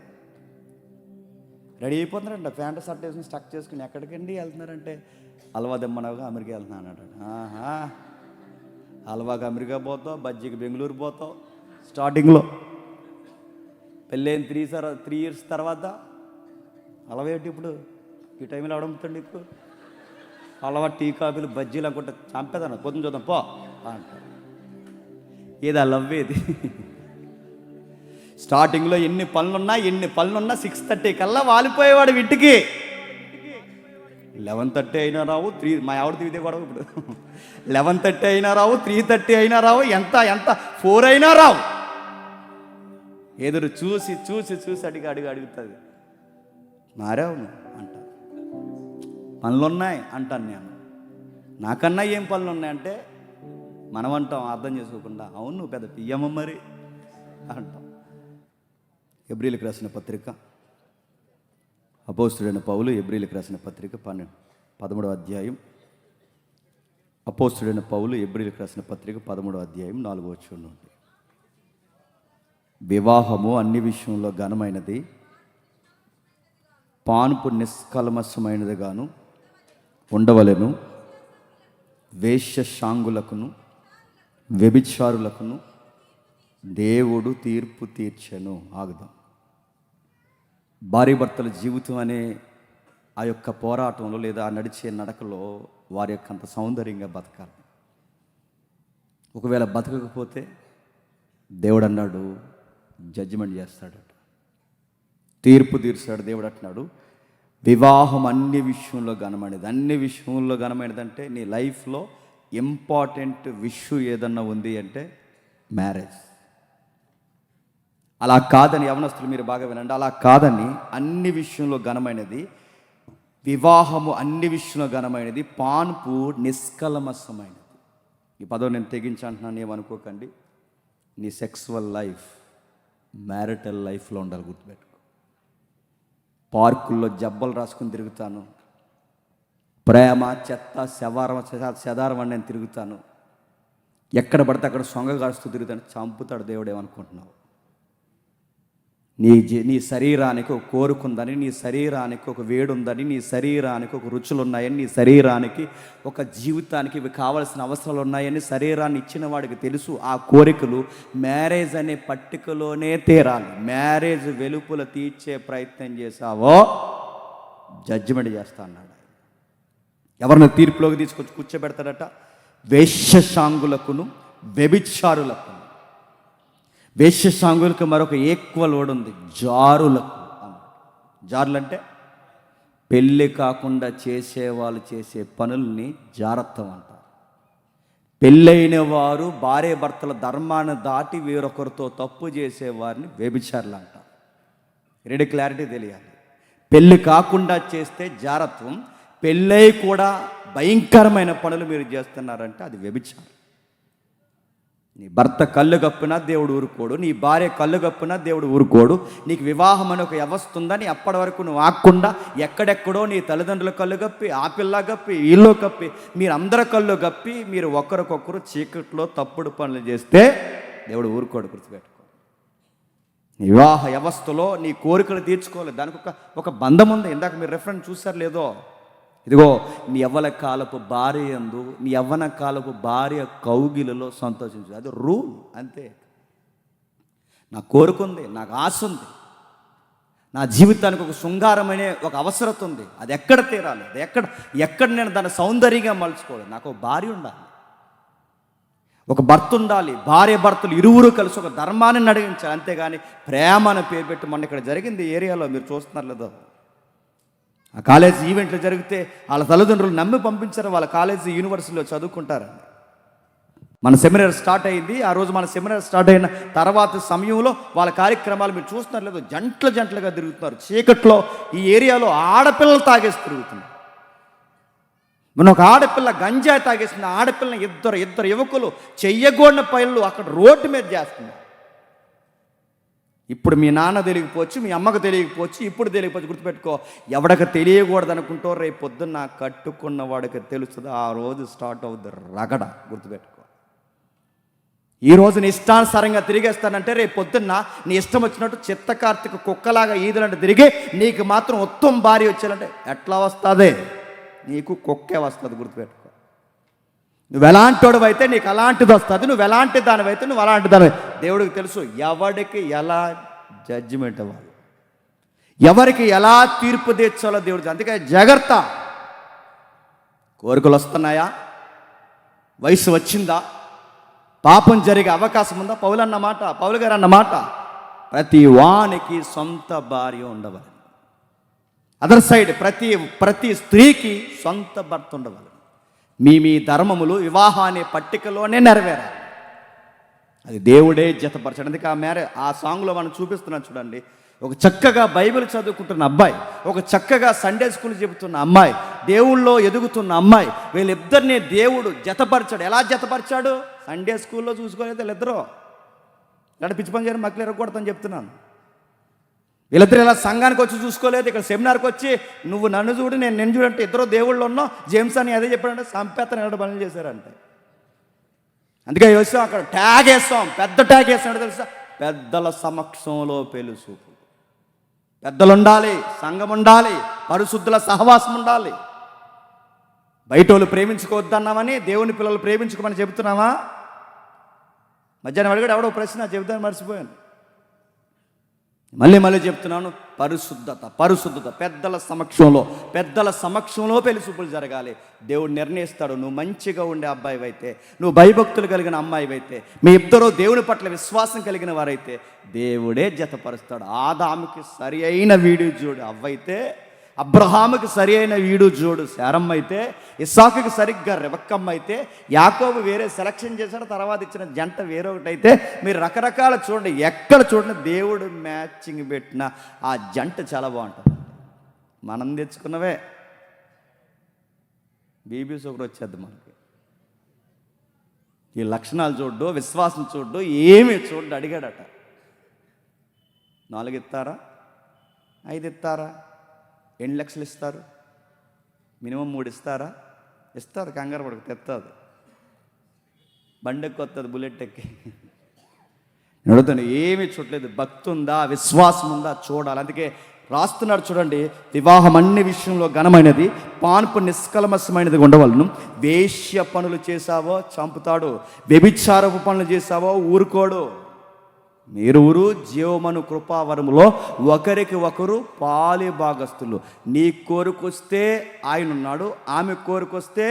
రెడీ అయిపోతున్నారంట, ప్యాంటు షర్ట్ వేసుకుని స్టక్ చేసుకుని. ఎక్కడికండి వెళ్తున్నారంటే అల్వా దమ్మనవుగా అమెరికా వెళ్తున్నా అన్నాడు. ఆహా, అల్వాకి అమెరికా పోతావు, బజ్జీకి బెంగళూరు పోతావు. స్టార్టింగ్లో పెళ్ళైన 3 ఇయర్స్ తర్వాత అలవేటి ఇప్పుడు ఈ టైంలో అడుగుతుంది ఇప్పుడు అలవా టీ కాఫీలు బజ్జీలు అనుకుంటే చంపేదాన్ని పొద్దున చూద్దాం పో అంటారు. ఏది ఆ లవ్ ఏది? స్టార్టింగ్లో ఎన్ని పనులున్నా 6:30 కల్లా వాలిపోయేవాడు ఇంటికి. 11:30 అయినా రావు, మా ఆవిడ తిరిగితే కూడా ఇప్పుడు 11:30 అయినా రావు, 3:30 అయినా రావు, ఎంత 4 అయినా రావు. ఎదురు చూసి అడుగుతుంది. మారావు అంట, పనులున్నాయి అంటాను నేను. నాకన్నా ఏం పనులు ఉన్నాయంటే మనం అంటాం అర్థం చేసుకోకుండా, అవును నువ్వు పెద్ద పియ్యమ్మ మరి అంటాం. ఎబ్రీలకు రాసిన పత్రిక, అపోస్తుడైన పౌలు ఎబ్రీలకు రాసిన పత్రిక 13వ అధ్యాయం. అపోస్తుడైన పౌలు ఎబ్రీలకు రాసిన పత్రిక 13వ అధ్యాయం 4వ వచనం నుండి, వివాహము అన్ని విషయంలో ఘనమైనది, పానుపు నిష్కల్మషమైనదిగాను ఉండవలెను. వేశ్యశాంగులకును వ్యభిచారులకును దేవుడు తీర్పు తీర్చెను. ఆగుదాం. భార్య భర్తల జీవితం అనే ఆ యొక్క పోరాటంలో లేదా ఆ నడిచే నడకలో వారి యొక్క అంత సౌందర్యంగా బతకాలి. ఒకవేళ బతకకపోతే దేవుడు అన్నాడు జడ్జిమెంట్ చేస్తాడట, తీర్పు తీర్చాడు. దేవుడు అంటున్నాడు వివాహం అన్ని విషయంలో ఘనమైనది. అన్ని విషయంలో ఘనమైనది అంటే నీ లైఫ్లో ఇంపార్టెంట్ విషయం ఏదన్నా ఉంది అంటే మ్యారేజ్. అలా కాదని యవనస్తులు మీరు బాగా వినండి, అలా కాదని అన్ని విషయంలో ఘనమైనది వివాహము, అన్ని విషయంలో ఘనమైనది, పాన్పు నిష్కల్మషమైనది. ఈ పదం నేను తెగించి అంటున్నాను, ఏమనుకోకండి. నీ సెక్సువల్ లైఫ్ మ్యారిటల్ లైఫ్లో ఉండాలి, గుర్తుపెట్టుకో. పార్కుల్లో జబ్బలు రాసుకుని తిరుగుతాను, ప్రేమ చెత్త చెదారం అని నేను తిరుగుతాను, ఎక్కడ పడితే అక్కడ సొంగ కాస్తూ తిరుగుతాను. చంపుతాడు దేవుడు. ఏమనుకుంటున్నావు? నీ శరీరానికి ఒక కోరుకుందని, నీ శరీరానికి ఒక వేడుందని, నీ శరీరానికి ఒక రుచులు ఉన్నాయని, నీ శరీరానికి ఒక జీవితానికి ఇవి కావాల్సిన అవసరాలు ఉన్నాయని శరీరాన్ని ఇచ్చిన వాడికి తెలుసు. ఆ కోరికలు మ్యారేజ్ అనే పట్టికలోనే తీరాలి. మ్యారేజ్ వెలుపుల తీర్చే ప్రయత్నం చేశావో జడ్జిమెంట్ చేస్తా అన్నాడు. ఎవరిని తీర్పులోకి తీసుకొచ్చి కూర్చోబెడతాడట. వేశ్యశాంగులకును వ్యభిచారులకు. వేశ్యశాంగులకు మరొక ఈక్వల్ వర్డ్ ఉంది, జారులకు. జారులు అంటే పెళ్ళి కాకుండా చేసేవాళ్ళు చేసే పనుల్ని జారత్వం అంటారు. పెళ్ళైన వారు భార్య భర్తల ధర్మాన్ని దాటి వేరొకరితో తప్పు చేసేవారిని వ్యభిచారులు అంటారు. రెండు క్లారిటీ తెలియాలి. పెళ్ళి కాకుండా చేస్తే జారత్వం, పెళ్ళై కూడా భయంకరమైన పనులు మీరు చేస్తున్నారంటే అది వ్యభిచారం. నీ భర్త కళ్ళు కప్పినా దేవుడు ఊరుకోడు, నీ భార్య కళ్ళు కప్పినా దేవుడు ఊరుకోడు. నీకు వివాహం అనే ఒక వ్యవస్థ ఉందని అప్పటి వరకు నువ్వు ఆక్కుండా ఎక్కడెక్కడో నీ తల్లిదండ్రుల కళ్ళు కప్పి, ఆ పిల్ల కప్పి, వీళ్ళు కప్పి, మీరు అందరి కళ్ళు కప్పి మీరు ఒకరికొకరు చీకట్లో తప్పుడు పనులు చేస్తే దేవుడు ఊరుకోడు. గుర్తుపెట్టుకో. వివాహ వ్యవస్థలో నీ కోరికలు తీర్చుకోవాలి, దానికి ఒక బంధం ఉంది. ఇందాక మీరు రెఫరెన్స్ చూసారు లేదో, ఇదిగో నీ యవ్వన కాలపు భార్య యందు నీ యవ్వన కాలపు భార్య కౌగిలలో సంతోషించు, అది రూల్ అంతే. నాకు కోరుకుంది, నాకు ఆశ ఉంది, నా జీవితానికి ఒక శృంగారమనే ఒక అవసరత ఉంది, అది ఎక్కడ తీరాలి, అది ఎక్కడ నేను దాన్ని సౌందర్యంగా మలుచుకోవాలి. నాకు ఒక భార్య ఉండాలి, ఒక భర్త ఉండాలి, భార్య భర్తలు ఇరువురు కలిసి ఒక ధర్మాన్ని నడిగించాలి. అంతేగాని ప్రేమ అని పేరు పెట్టి మొన్న ఇక్కడ జరిగింది ఏరియాలో మీరు చూస్తున్నారు లేదో, ఆ కాలేజీ ఈవెంట్లు జరిగితే వాళ్ళ తల్లిదండ్రులు నమ్మి పంపించారు, వాళ్ళ కాలేజీ యూనివర్సిటీలో చదువుకుంటారు. మన సెమినార్ స్టార్ట్ అయింది. ఆ రోజు మన సెమినార్ స్టార్ట్ అయిన తర్వాత సమయంలో వాళ్ళ కార్యక్రమాలు మీరు చూస్తున్నారు లేదు, జంటలుగా తిరుగుతున్నారు చీకట్లో. ఈ ఏరియాలో ఆడపిల్లలు తాగేసి తిరుగుతున్నారు. మన ఒక ఆడపిల్ల గంజాయి తాగేసిన ఆడపిల్లని ఇద్దరు యువకులు చెయ్యగోడిన పనులు అక్కడ రోడ్డు మీద చేస్తున్నారు. ఇప్పుడు మీ నాన్న తెలియకపోవచ్చు, మీ అమ్మకు తెలియకపోవచ్చు, ఇప్పుడు తెలియకపోవచ్చు. గుర్తుపెట్టుకో, ఎవడకి తెలియకూడదు అనుకుంటో రేపు పొద్దున్న కట్టుకున్న వాడికి తెలుస్తుంది. ఆ రోజు స్టార్ట్ అవుద్ది రగడ. గుర్తుపెట్టుకో, ఈరోజు నీ ఇష్టానుసారంగా తిరిగేస్తానంటే రేపు పొద్దున్న నీ ఇష్టం వచ్చినట్టు చిత్త కార్తీక కుక్కలాగా ఈదులంటే తిరిగి నీకు మాత్రం ఉత్తమ భార్య వచ్చేయాలంటే ఎట్లా వస్తుంది? నీకు కుక్కే వస్తుంది. గుర్తుపెట్టుకో, నువ్వు ఎలాంటి అయితే నీకు అలాంటిది వస్తుంది, నువ్వు ఎలాంటి దానివైతే నువ్వు అలాంటి దానివై. దేవుడికి తెలుసు ఎవడికి ఎలా జడ్జిమెంట్ అవ్వాలి, ఎవరికి ఎలా తీర్పు తీర్చాలో దేవుడికి. అందుకే జాగ్రత్త. కోరికలు వస్తున్నాయా? వయసు వచ్చిందా? పాపం జరిగే అవకాశం ఉందా? పౌలు గారు అన్నమాట ప్రతి వానికి సొంత భార్య ఉండవాలి. అదర్ సైడ్ ప్రతి స్త్రీకి సొంత భర్త ఉండవాలి. మీ ధర్మములు వివాహాన్ని పట్టికలోనే నెరవేరాలి. అది దేవుడే జతపరచాడు. అందుకే ఆ సాంగ్లో మనం చూపిస్తున్నాం చూడండి. ఒక చక్కగా బైబిల్ చదువుకుంటున్న అబ్బాయి, ఒక చక్కగా సండే స్కూల్ చెబుతున్న అమ్మాయి, దేవుళ్ళో ఎదుగుతున్న అమ్మాయి, వీళ్ళిద్దరిని దేవుడు జతపరిచాడు. ఎలా జతపరిచాడు? సండే స్కూల్లో చూసుకోలేదు వీళ్ళిద్దరూ. ఇలాంటి పిచ్చి పని చేయడం మక్కలు ఎరగకూడదని చెప్తున్నాను. వీళ్ళిద్దరు ఇలా సంఘానికి వచ్చి చూసుకోలేదు, ఇక్కడ సెమినార్కి వచ్చి నువ్వు నన్ను చూడు నేను చూడంటే ఇద్దరు దేవుళ్ళు ఉన్నాం. జేమ్స్ అని అదే చెప్పాడంటే సంపేతను ఎక్కడ పనులు చేశారంటే. అందుకే వేస్తాం అక్కడ ట్యాగ్ వేస్తాం, పెద్ద ట్యాగ్ వేస్తాడు తెలుసా? పెద్దల సమక్షంలో పెళ్లి చూపు. పెద్దలు ఉండాలి, సంఘం ఉండాలి, పరిశుద్ధుల సహవాసం ఉండాలి. బయట వాళ్ళు ప్రేమించుకోవద్దన్నామని దేవుని పిల్లలు ప్రేమించుకోమని చెబుతున్నావా? మధ్యాహ్నం అడిగాడు ఎవడో ప్రశ్న, చెబుతాను మర్చిపోయాను. మళ్ళీ చెప్తున్నాను, పరిశుద్ధత. పెద్దల సమక్షంలో పెళ్లి చూపులు జరగాలి. దేవుడు నిర్ణయిస్తాడు. నువ్వు మంచిగా ఉండే అబ్బాయి అయితే, నువ్వు భయభక్తులు కలిగిన అమ్మాయి అయితే, మీ ఇద్దరు దేవుని పట్ల విశ్వాసం కలిగిన వారైతే దేవుడే జతపరుస్తాడు. ఆదాముకి సరి అయిన వీడు జోడు అవ్వైతే, అబ్రహాముకి సరి అయిన వీడు జోడు శారమ్మ అయితే, ఇస్సాకుకి సరిగ్గా రెబక్కమ్మ అయితే, యాకోబు వేరే సెలక్షన్ చేశాడు, తర్వాత ఇచ్చిన జంట వేరొకటైతే, మీరు రకరకాల చూడండి, ఎక్కడ చూడండి దేవుడు మ్యాచింగ్ పెట్టిన ఆ జంట చాలా బాగుంటుంది. మనం తెచ్చుకున్నవే బీబీస్ ఒకటి వచ్చేద్ది మనకి. ఈ లక్షణాలు చూడ్డు, విశ్వాసం చూడ్డు, ఏమి చూడ్డు. అడిగాడట, 4 ఇస్తారా, 5 ఇస్తారా, 8 లక్షలు ఇస్తారు, మినిమం 3 ఇస్తారా? ఇస్తారు, కంగారు పడకు, తెస్తుంది. బండెక్కి వస్తుంది, బుల్లెట్ ఎక్కి. నేను అడుగుతాను, ఏమీ చూడలేదు. భక్తి ఉందా, విశ్వాసం ఉందా చూడాలి. అందుకే రాస్తున్నాడు చూడండి, వివాహం అన్ని విషయంలో ఘనమైనది, పాన్పు నిష్కల్మషమైనది ఉండవలను. వేశ్య పనులు చేశావో చంపుతాడు, వ్యభిచారపు పనులు చేశావో ఊరుకోడు. మీరువురు జీవమను కృపావరములో ఒకరికి ఒకరు పాలి భాగస్తులు. నీ కోరికొస్తే ఆయన ఉన్నాడు, ఆమె కోరికొస్తే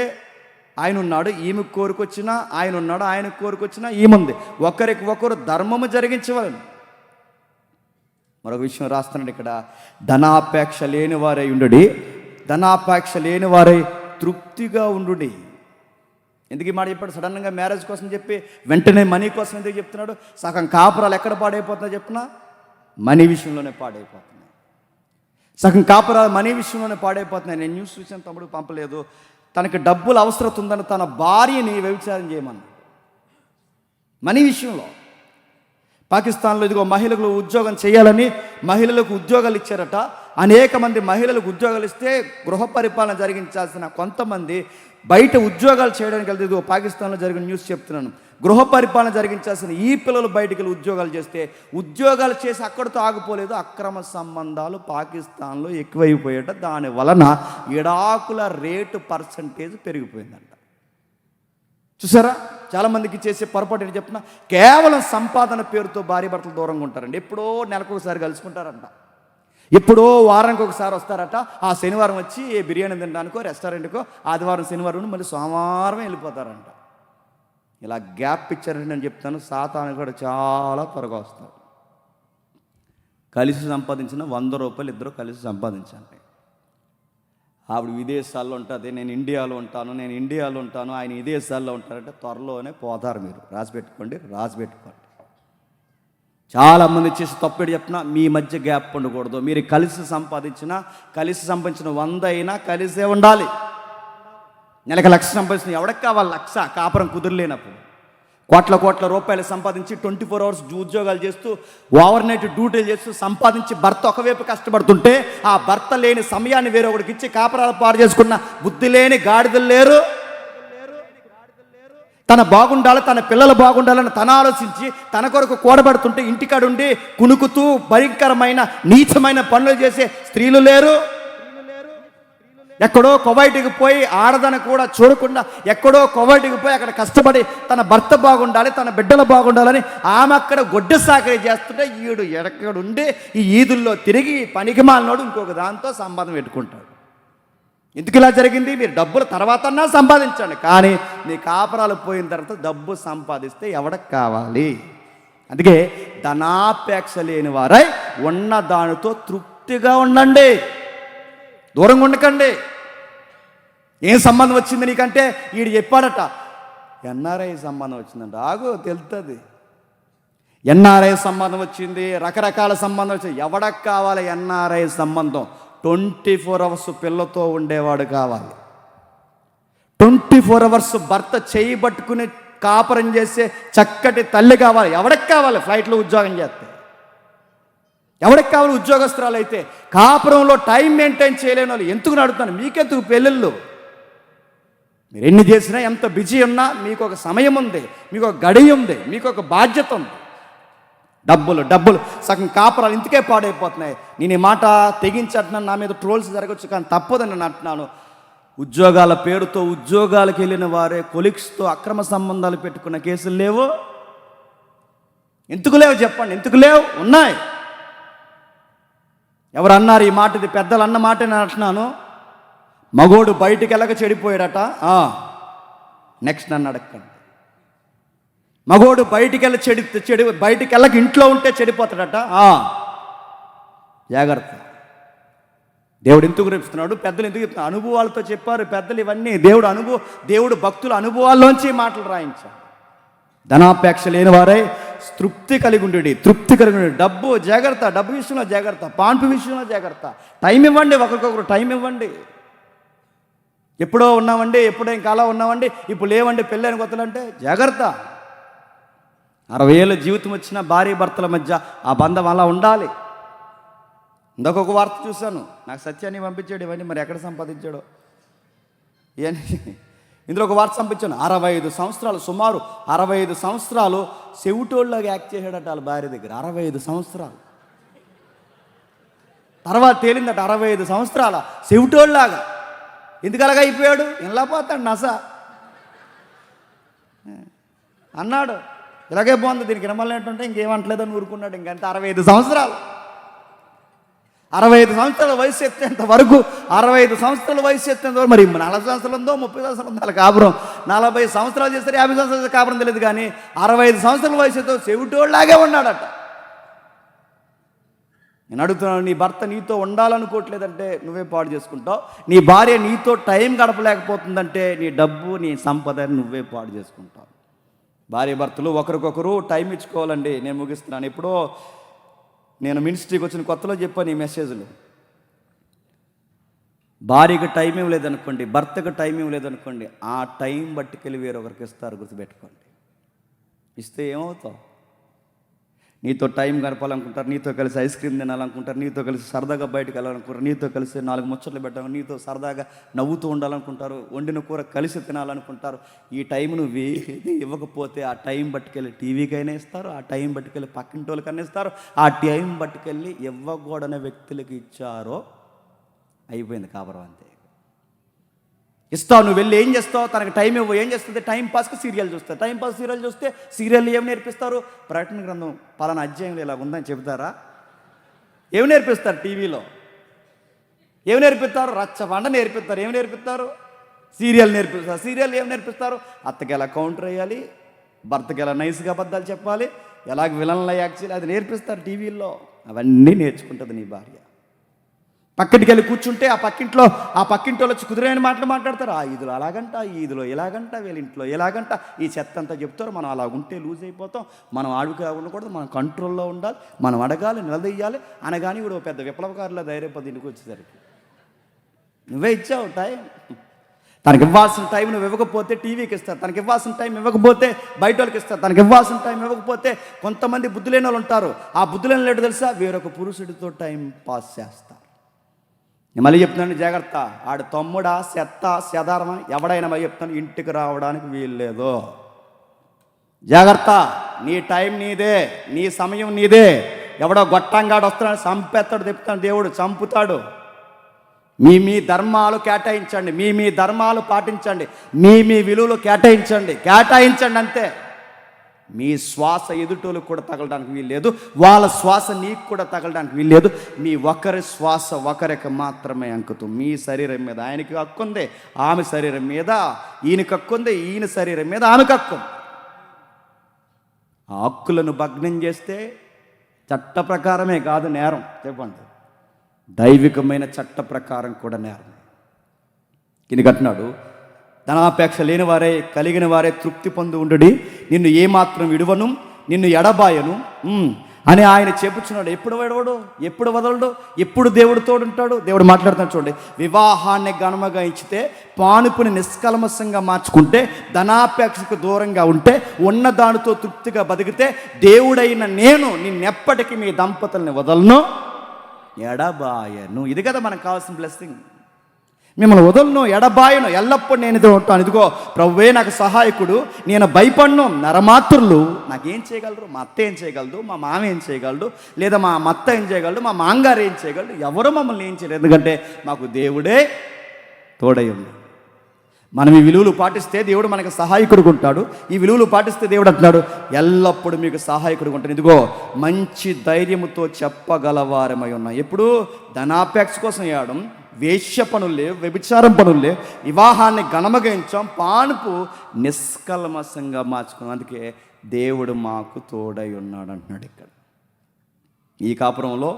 ఆయన ఉన్నాడు, ఈమెకు కోరికొచ్చినా ఆయన ఉన్నాడు, ఆయనకు కోరికొచ్చినా ఈముంది. ఒకరికి ఒకరు ధర్మము జరిగించవలను. మరొక విషయం రాస్తున్నాడు ఇక్కడ, ధనాపేక్ష లేని వారై ఉండుడి, ధనాపేక్ష లేని వారై తృప్తిగా ఉండుడి. ఎందుకు ఈ మాట చెప్పాడు? సడన్గా మ్యారేజ్ కోసం చెప్పి వెంటనే మనీ కోసం ఎందుకు చెప్తున్నాడు? సగం కాపురాలు ఎక్కడ పాడైపోతుందో చెప్పినా మనీ విషయంలోనే పాడైపోతున్నాయి. సగం కాపురాలు మనీ విషయంలోనే పాడైపోతున్నాయి. నేను న్యూస్ చూసాను, తమ్ముడు పంపలేదు. తనకి డబ్బులు అవసరం ఉందని తన భార్యని వ్యభిచారం చేయమని మనీ విషయంలో. పాకిస్తాన్లో ఇదిగో మహిళలకు ఉద్యోగం చేయాలని మహిళలకు ఉద్యోగాలు ఇచ్చారట. అనేక మంది మహిళలకు ఉద్యోగాలు ఇస్తే గృహ పరిపాలన జరిగించాల్సిన కొంతమంది బయట ఉద్యోగాలు చేయడానికి వెళ్తే, ఇదిగో పాకిస్తాన్లో జరిగిన న్యూస్ చెప్తున్నాను, గృహ పరిపాలన జరిగించాల్సిన ఈ పిల్లలు బయటికి వెళ్ళి ఉద్యోగాలు చేస్తే, ఉద్యోగాలు చేసి అక్కడితో ఆగిపోలేదు, అక్రమ సంబంధాలు పాకిస్తాన్లో ఎక్కువైపోయాట. దాని వలన విడాకుల రేటు పర్సంటేజ్ పెరిగిపోయిందంట. చూసారా, చాలామందికి చేసే పొరపాటు ఏంటి చెప్తున్నా, కేవలం సంపాదన పేరుతో భార్య భర్తలు దూరంగా ఉంటారండి. ఎప్పుడో నెలకు ఒకసారి కలుసుకుంటారంట, ఎప్పుడో వారానికి ఒకసారి వస్తారట. ఆ శనివారం వచ్చి బిర్యానీ తినడానికో రెస్టారెంట్కో, ఆదివారం శనివారం మళ్ళీ సోమవారం వెళ్ళిపోతారంట. ఇలా గ్యాప్ ఇచ్చారంటే నేను చెప్తాను, సాతాను కూడా చాలా త్వరగా వస్తారు. కలిసి సంపాదించిన 100 రూపాయలు ఇద్దరు కలిసి సంపాదించండి. ఆవిడ విదేశాల్లో ఉంటుంది, నేను ఇండియాలో ఉంటాను, ఆయన విదేశాల్లో ఉంటారంటే త్వరలోనే పోతారు. మీరు రాసి పెట్టుకోండి. చాలామంది చేసి తప్పేడు చెప్తున్నా, మీ మధ్య గ్యాప్ ఉండకూడదు. మీరు కలిసి సంపాదించిన 100 అయినా కలిసే ఉండాలి. నెలకు 1,00,000 సంపాదించిన ఎవరికి కావాలి 1,00,000? కాపురం కుదిరలేనప్పుడు కోట్ల రూపాయలు సంపాదించి 24 అవర్స్ ఉద్యోగాలు చేస్తూ ఓవర్ నైట్ డ్యూటీలు చేస్తూ సంపాదించి భర్త ఒకవైపు కష్టపడుతుంటే, ఆ భర్త లేని సమయాన్ని వేరొకటికి ఇచ్చి కాపురాలు పాడు చేసుకున్న బుద్ధి లేని గాడిదలు లేరు. తన బాగుండాలి, తన పిల్లలు బాగుండాలని తన ఆలోచించి తన కొరకు కూడబడుతుంటే ఇంటికాడుండి కునుకుతూ భయంకరమైన నీచమైన పనులు చేసే స్త్రీలు లేరు. ఎక్కడో కువైట్కి పోయి ఆడదని కూడా చూడకుండా ఎక్కడో కువైట్కి పోయి అక్కడ కష్టపడి తన భర్త బాగుండాలి, తన బిడ్డలు బాగుండాలని ఆమె అక్కడ గొడ్డ సాకరీ చేస్తుంటే, ఈడు ఎక్కడుండి ఈ ఈదుల్లో తిరిగి పనికి మాలినోడు ఇంకొక దాంతో సంబంధం పెట్టుకుంటాడు. ఎందుకు ఇలా జరిగింది? మీరు డబ్బులు తర్వాతన్నా సంపాదించండి, కానీ మీ కాపురాలు పోయిన తర్వాత డబ్బు సంపాదిస్తే ఎవరికి కావాలి? అందుకే ధనాపేక్ష లేని వారై ఉన్న దానితో తృప్తిగా ఉండండి, దూరంగా ఉండకండి. ఏం సంబంధం వచ్చింది నీకంటే వీడు చెప్పాడట, ఎన్ఆర్ఐ సంబంధం వచ్చిందంట. ఆగు, తెలుస్తుంది. ఎన్ఆర్ఐ సంబంధం వచ్చింది, రకరకాల సంబంధం వచ్చింది. ఎవడకు కావాలి ఎన్ఆర్ఐ సంబంధం? 24 అవర్స్ పిల్లతో ఉండేవాడు కావాలి, 24 అవర్స్ భర్త చేయి పట్టుకుని కాపురం చేసే చక్కటి తల్లి కావాలి. ఎవరికి కావాలి? ఫ్లైట్లో ఉద్యోగం చేస్తే ఎవరికి కావాలి? ఉద్యోగస్తురాలు అయితే. కాపురంలో టైం మెయింటైన్ చేయలేని వాళ్ళు ఎందుకు నడుపుతాను? మీకెందుకు పెళ్ళిళ్ళు? మీరు ఎన్ని చేసినా, ఎంత బిజీ ఉన్నా మీకు ఒక సమయం ఉంది, మీకు ఒక గడి ఉంది, మీకు ఒక బాధ్యత ఉంది. డబ్బులు సగం కాపురాలు ఇందుకే పాడైపోతున్నాయి. నేను ఈ మాట తెగించట్నాను, నా మీద ట్రోల్స్ జరగచ్చు, కానీ తప్పదని నేను అంటున్నాను. ఉద్యోగాల పేరుతో ఉద్యోగాలకు వెళ్ళిన వారే కొలీగ్స్తో అక్రమ సంబంధాలు పెట్టుకున్న కేసులు లేవు. ఎందుకు లేవు చెప్పండి? ఎందుకు లేవు? ఉన్నాయి. ఎవరు అన్నారు ఈ మాట? ఇది పెద్దలు అన్న మాట నేను అంటున్నాను. మగోడు బయటికి వెళ్ళక చెడిపోయాడట. నెక్స్ట్ నన్ను అడగండి. మగోడు బయటికి వెళ్ళి బయటికి వెళ్ళక ఇంట్లో ఉంటే చెడిపోతాడట. జాగ్రత్త. దేవుడు ఎందుకు రేపిస్తున్నాడు? పెద్దలు ఎందుకు చెప్తున్నారు? అనుభవాలతో చెప్పారు పెద్దలు ఇవన్నీ. దేవుడు భక్తుల అనుభవాల్లోంచి మాటలు రాయించారు. ధనాపేక్ష లేని వారై తృప్తి కలిగి ఉండి. డబ్బు జాగ్రత్త, డబ్బు విషయంలో జాగ్రత్త, పాన్పు విషయంలో జాగ్రత్త. టైం ఇవ్వండి, ఒకరికొకరు టైం ఇవ్వండి. ఎప్పుడో ఉన్నామండి, ఎప్పుడో ఇంకా అలా ఉన్నామండి, ఇప్పుడు లేవండి పెళ్ళైన కొత్తలంటే జాగ్రత్త. 60 ఏళ్ళ జీవితం వచ్చిన భార్య భర్తల మధ్య ఆ బంధం అలా ఉండాలి. ఇంకొక వార్త చూశాను, నాకు సత్యాన్ని పంపించాడు. ఇవన్నీ మరి ఎక్కడ సంపాదించాడో ఇందులో ఒక వార్త పంపించాను. 65 సంవత్సరాలు, సుమారు 65 సంవత్సరాలు చెవిటోళ్ళగా యాక్ట్ చేశాడట వాళ్ళ భార్య దగ్గర. 65 సంవత్సరాలు తర్వాత తేలిందట 65 సంవత్సరాల చెవిటోళ్ళలాగా. ఎందుకు అలాగా అయిపోయాడు? ఇలా పోతాడు నస అన్నాడు. ఇలాగే బాగుంది, దీనికి వినమలేంటుంటే ఇంకేమంటలేదని ఊరుకున్నాడు. ఇంకంతే 65 సంవత్సరాలు. 65 సంవత్సరాల వయసు ఎత్తేంత వరకు 65 సంవత్సరాల వయసు ఎత్తేంత వరకు, మరి 40 సంవత్సరాలు ఉందో 30 సంవత్సరాలు ఉందో వాళ్ళ కాపురం, 40 సంవత్సరాలు చేస్తారు 50 సంవత్సరాలు కాపురం తెలియదు, కానీ 65 సంవత్సరాల వయసుతో చెవిటోళ్ళలాగే ఉన్నాడట. నేను అడుగుతున్నాను, నీ భర్త నీతో ఉండాలనుకోవట్లేదంటే నువ్వే పాడు చేసుకుంటావు. నీ భార్య నీతో టైం గడపలేకపోతుందంటే నీ డబ్బు, నీ సంపద నువ్వే పాడు చేసుకుంటావు. భార్య భర్తలు ఒకరికొకరు టైం ఇచ్చుకోవాలండి. నేను ముగిస్తున్నాను. ఎప్పుడో నేను మినిస్ట్రీకి వచ్చిన కొత్తలో చెప్పాను ఈ మెసేజ్లు. భార్యకి టైం ఏం లేదనుకోండి, భర్తకు టైం ఏం లేదనుకోండి, ఆ టైం బట్టికెళ్ళి వేరొకరికి ఇస్తారు, గుర్తుపెట్టుకోండి. ఇస్తే ఏమవుతావు? నీతో టైం గడపాలనుకుంటారు, నీతో కలిసి ఐస్ క్రీమ్ తినాలనుకుంటారు, నీతో కలిసి సరదాగా బయటకు వెళ్ళాలనుకుంటారు, నీతో కలిసి 4 ముచ్చట్లు పెట్టాలి, నీతో సరదాగా నవ్వుతూ ఉండాలనుకుంటారు, వండిన కూర కలిసి తినాలనుకుంటారు. ఈ టైం నువ్వు ఏది ఇవ్వకపోతే ఆ టైం బట్టుకెళ్ళి టీవీకైనా ఇస్తారు, ఆ టైం బట్టుకెళ్ళి పక్కింటి వాళ్ళకైనా ఇస్తారు, ఆ టైం బట్టుకెళ్ళి ఇవ్వకూడని వ్యక్తులకి ఇచ్చారో అయిపోయింది కాపురం, అంతే. ఇస్తావు, నువ్వు వెళ్ళి ఏం చేస్తావు? తనకు టైం ఇవ్వు. ఏం చేస్తుంది? టైం పాస్కి సీరియల్ చూస్తారు. టైం పాస్ సీరియల్ చూస్తే సీరియల్ ఏమి నేర్పిస్తారు? ప్రకటన గ్రంథం పలానా అధ్యాయంలో ఇలా ఉందని చెబుతారా? ఏమి నేర్పిస్తారు? టీవీలో ఏమి నేర్పిస్తారు? రచ్చబండ నేర్పిస్తారు. ఏమి నేర్పిస్తారు? సీరియల్ నేర్పిస్తారు. సీరియల్ ఏమి నేర్పిస్తారు? అత్తకి ఎలా కౌంటర్ వేయాలి, భర్తకి ఎలా నైస్గా అబద్ధాలు చెప్పాలి, ఎలాగ విలన్లా యాక్ట్ చేయాలి, అది నేర్పిస్తారు టీవీల్లో. అవన్నీ నేర్చుకుంటుంది నీ భార్య. పక్కటికి వెళ్ళి కూర్చుంటే ఆ పక్కింటి వచ్చి కుదిరైన మాటలు మాట్లాడతారు. ఆ ఈదులో అలాగంట, ఈ ఈదులో ఎలాగంట, వీళ్ళ ఇంట్లో ఎలాగంట, ఈ చెత్త అంతా చెప్తారు. మనం అలా ఉంటే లూజ్ అయిపోతాం, మనం ఆడుగా ఉండకూడదు, మనం కంట్రోల్లో ఉండాలి, మనం అడగాలి, నిలదీయాలి అనగాని ఇప్పుడు పెద్ద విప్లవకారుల ధైర్యపది ఇంటికి వచ్చేసరికి నువ్వే ఇచ్చావు టైం. తనకి ఇవ్వాల్సిన టైం నువ్వు ఇవ్వకపోతే టీవీకి ఇస్తారు, తనకి ఇవ్వాల్సిన టైం ఇవ్వకపోతే బయట వాళ్ళకి ఇస్తారు, తనకి ఇవ్వాల్సిన టైం ఇవ్వకపోతే కొంతమంది బుద్ధి లేని వాళ్ళు ఉంటారు. ఆ బుద్ధి లేని లేడు తెలుసా? వేరొక పురుషుడితో టైం పాస్ చేస్తారు. నేను మళ్ళీ చెప్తున్నాను, జాగ్రత్త. ఆడు తమ్ముడా, చెత్త, చెదారమా, ఎవడైనా మళ్ళీ చెప్తాను, ఇంటికి రావడానికి వీల్లేదు. జాగ్రత్త. నీ టైం నీదే, నీ సమయం నీదే. ఎవడో గొట్టంగాడు వస్తున్నాడు, చంపేస్తాడు, చెప్తాను, దేవుడు చంపుతాడు. మీ ధర్మాలు కేటాయించండి, మీ ధర్మాలు పాటించండి, మీ విలువలు కేటాయించండి అంతే. మీ శ్వాస ఎదుటోళ్ళకు కూడా తగలడానికి వీల్లేదు, వాళ్ళ శ్వాస నీకు కూడా తగలడానికి వీల్లేదు. మీ ఒకరి శ్వాస ఒకరికి మాత్రమే అంకుతం. మీ శరీరం మీద ఆయనకి హక్కు ఉంది, ఆమె శరీరం మీద ఈయనకి హక్కు ఉంది, ఈయన శరీరం మీద ఆమెకు హక్కు ఉంది. ఆ హక్కులను భగ్నం చేస్తే చట్ట ప్రకారమే కాదు నేరం, చెప్పండి, దైవికమైన చట్ట ప్రకారం కూడా నేరం. ఎందుకంటున్నాడు, ధనాపేక్ష లేని వారే కలిగిన వారే తృప్తి పొంది ఉండుడి, నిన్ను ఏమాత్రం విడువను, నిన్ను ఎడబాయను అని ఆయన చెప్పుచున్నాడు. ఎప్పుడు విడవడు, ఎప్పుడు వదలడు, ఎప్పుడు దేవుడు తోడుంటాడు. దేవుడు మాట్లాడుతున్నాడు చూడండి. వివాహాన్ని ఘనముగా ఇచ్చితే, పానుపుని నిష్కల్మషంగా మార్చుకుంటే, ధనాపేక్షకు దూరంగా ఉంటే, ఉన్న దానితో తృప్తిగా బతికితే, దేవుడైన నేను నిన్నెప్పటికీ మీ దంపతుల్ని వదలను, ఎడబాయను. ఇది కదా మనకు కావాల్సిన బ్లెస్సింగ్. మిమ్మల్ని వదలను, ఎడబాయను, ఎల్లప్పుడూ నేను ఇది ఉంటాను. ఇదిగో ప్రభువే నాకు సహాయకుడు, నేను భయపడను. నరమాత్రులు నాకేం చేయగలరు? మా అత్త ఏం చేయగలదు, మా మామ ఏం చేయగలడు, లేదా మా అత్త ఏం చేయగలడు, మా మాంగారు ఏం చేయగలడు, ఎవరు మమ్మల్ని ఏం చేయలేదు. ఎందుకంటే మాకు దేవుడే తోడై ఉన్నాడు. మనం ఈ విలువలు పాటిస్తే దేవుడు మనకు సహాయకుడుగా ఉంటాడు. ఈ విలువలు పాటిస్తే దేవుడు అంటున్నాడు, ఎల్లప్పుడూ మీకు సహాయకుడుగా ఉంటాడు. ఇదిగో మంచి ధైర్యముతో చెప్పగలవారమై ఉన్నాం. ఎప్పుడు ధనాపేక్ష కోసం వేయడం, వేశ్య పనులు లేవు, వ్యభిచారం పనులు లేవు, వివాహాన్ని ఘనమగించాం, పానుపు నిష్కల్మషంగా మార్చుకున్నాం. అందుకే దేవుడు మాకు తోడై ఉన్నాడు అంటున్నాడు ఇక్కడ. ఈ కాపురంలో,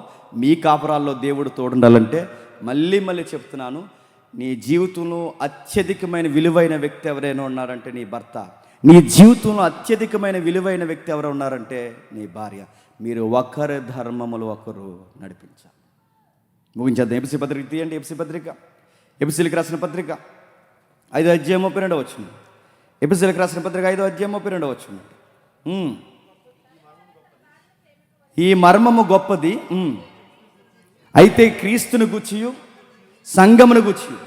మీ కాపురాల్లో దేవుడు తోడుండాలంటే మళ్ళీ చెప్తున్నాను, నీ జీవితంలో అత్యధికమైన విలువైన వ్యక్తి ఎవరైనా ఉన్నారంటే నీ భర్త. నీ జీవితంలో అత్యధికమైన విలువైన వ్యక్తి ఎవరు ఉన్నారంటే నీ భార్య. మీరు ఒకరి ధర్మములు ఒకరు నడిపించాలి. ముగించేద్దాం. ఎఫెసీ పత్రిక తీయండి. ఎఫెసీలకు రాసిన పత్రిక 5:32 ఎఫెసీలకు రాసిన పత్రిక 5:32 ఈ మర్మము గొప్పది, అయితే క్రీస్తుని గూర్చియు సంఘమును గూర్చియు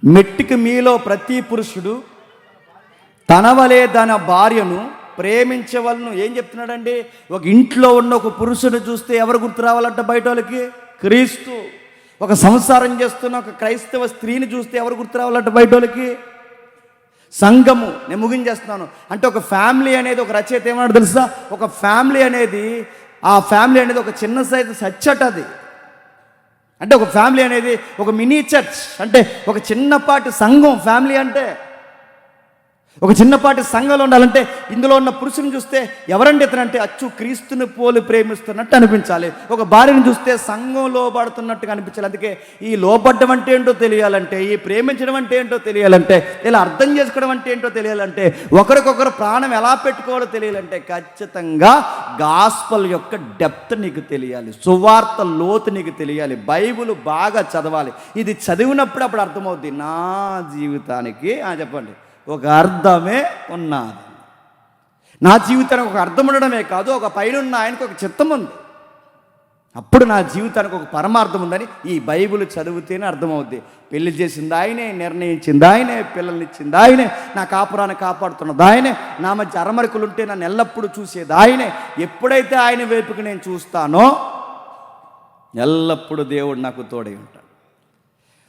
మెట్టికి మీలో ప్రతి పురుషుడు తన వలె తన భార్యను ప్రేమించవలను. ఏం చెప్తున్నాడండి? ఒక ఇంట్లో ఉన్న ఒక పురుషుని చూస్తే ఎవరు గుర్తు రావాలంట బయట వాళ్ళకి? క్రీస్తు. ఒక సంసారం చేస్తున్న ఒక క్రైస్తవ స్త్రీని చూస్తే ఎవరు గుర్తు రావాలంట బయట వాళ్ళకి? సంఘము. నేను ముగించేస్తున్నాను. అంటే ఒక ఫ్యామిలీ అనేది, ఒక రచయిత ఏమన్నాడు తెలుసా? ఒక ఫ్యామిలీ అనేది ఆ ఫ్యామిలీ అనేది ఒక చిన్న సైజు చర్చ్ అది. అంటే ఒక ఫ్యామిలీ అనేది ఒక మినీ చర్చ్, అంటే ఒక చిన్నపాటి సంఘం ఫ్యామిలీ అంటే. ఒక చిన్నపాటి సంఘంలో ఉండాలంటే ఇందులో ఉన్న పురుషుని చూస్తే ఎవరండి ఇతనంటే అచ్చు క్రీస్తుని పోలి ప్రేమిస్తున్నట్టు అనిపించాలి. ఒక భార్యను చూస్తే సంఘం లోబడుతున్నట్టుగా అనిపించాలి. అందుకే ఈ లోబడ్డం అంటే ఏంటో తెలియాలంటే, ఈ ప్రేమించడం అంటే ఏంటో తెలియాలంటే, ఇలా అర్థం చేసుకోవడం అంటే ఏంటో తెలియాలంటే, ఒకరికొకరు ప్రాణం ఎలా పెట్టుకోవాలో తెలియాలంటే ఖచ్చితంగా గాస్పల్ యొక్క డెప్త్ నీకు తెలియాలి, సువార్త లోతు నీకు తెలియాలి, బైబిల్ బాగా చదవాలి. ఇది చదివినప్పుడు అప్పుడు అర్థమవుద్ది, నా జీవితానికి చెప్పండి ఒక అర్థమే ఉన్నది. నా జీవితానికి ఒక అర్థం ఉండడమే కాదు, ఒక పైనున్న ఆయనకు ఒక చిత్తం ఉంది. అప్పుడు నా జీవితానికి ఒక పరమార్థం ఉందని ఈ బైబిల్ చదివితేనే అర్థమవుద్ది. పెళ్లి చేసింది ఆయనే, నిర్ణయించింది ఆయనే, పిల్లల్ని ఇచ్చింది ఆయనే, నా కాపురాన్ని కాపాడుతున్నది ఆయనే, నా మధ్య అరమరికలు ఉంటే నన్ను ఎల్లప్పుడూ చూసేది ఆయనే. ఎప్పుడైతే ఆయన వైపుకి నేను చూస్తానో ఎల్లప్పుడూ దేవుడు నాకు తోడై ఉంటాడు.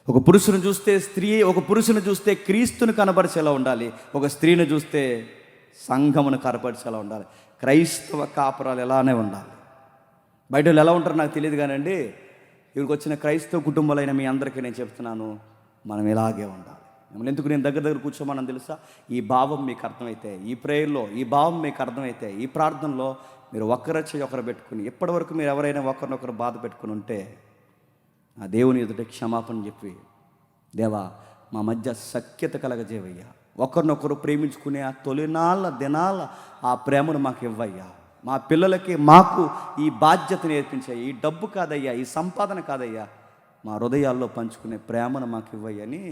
ఒక పురుషుని చూస్తే క్రీస్తుని కనపరిచేలా ఉండాలి, ఒక స్త్రీని చూస్తే సంఘమును కనపరిచేలా ఉండాలి. క్రైస్తవ కాపురాలు ఎలానే ఉండాలి. బయట వాళ్ళు ఎలా ఉంటారో నాకు తెలియదు కానండి, ఇక్కడికి వచ్చిన క్రైస్తవ కుటుంబాలైన మీ అందరికీ నేను చెప్తున్నాను, మనం ఇలాగే ఉండాలి. మిమ్మల్ని ఎందుకు నేను దగ్గర కూర్చోమని తెలుసా? ఈ భావం మీకు అర్థమైతే, ఈ ప్రేయర్లో ఈ భావం మీకు అర్థమైతే, ఈ ప్రార్థనలో మీరు ఒకరొచ్చి ఒకరు పెట్టుకుని, ఇప్పటివరకు మీరు ఎవరైనా ఒకరినొకరు బాధ పెట్టుకుని ఉంటే ఆ దేవుని ఎదుట క్షమాపణ చెప్పి, దేవా మా మధ్య సఖ్యత కలగజేవయ్యా, ఒకరినొకరు ప్రేమించుకునే ఆ తొలినాళ్ళ దినాల ఆ ప్రేమను మాకు ఇవ్వయ్యా, మా పిల్లలకి మాకు ఈ బాధ్యత నేర్పించాయి, ఈ డబ్బు కాదయ్యా, ఈ సంపాదన కాదయ్యా, మా హృదయాల్లో పంచుకునే ప్రేమను మాకు ఇవ్వయ్యని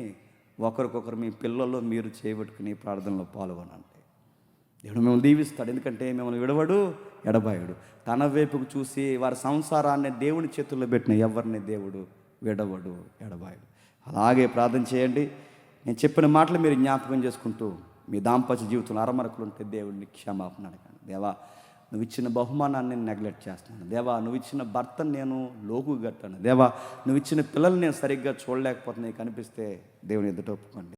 ఒకరికొకరు మీ పిల్లల్లో మీరు చేయబెట్టుకుని ప్రార్థనలో పాల్గొనండి. దేవుడు మిమ్మల్ని దీవిస్తాడు. ఎందుకంటే మిమ్మల్ని విడవడు, ఎడబాయుడు. తన వైపుకు చూసి వారి సంసారాన్ని దేవుని చేతుల్లో పెట్టిన ఎవరిని దేవుడు విడవడు, ఎడబాయుడు. అలాగే ప్రార్థన చేయండి. నేను చెప్పిన మాటలు మీరు జ్ఞాపకం చేసుకుంటూ మీ దాంపత్య జీవితంలో అరమరకులు ఉంటే దేవుడిని క్షమాపణ అడగండి. దేవా నువ్వు ఇచ్చిన బహుమానాన్ని నేను నెగ్లెక్ట్ చేస్తున్నాను, దేవా నువ్వు ఇచ్చిన భర్తను నేను లోకు కట్టాను, దేవా నువ్వు ఇచ్చిన పిల్లల్ని నేను సరిగ్గా చూడలేకపోతున్నాయి కనిపిస్తే దేవుని ఎదుట ఒప్పుకోండి.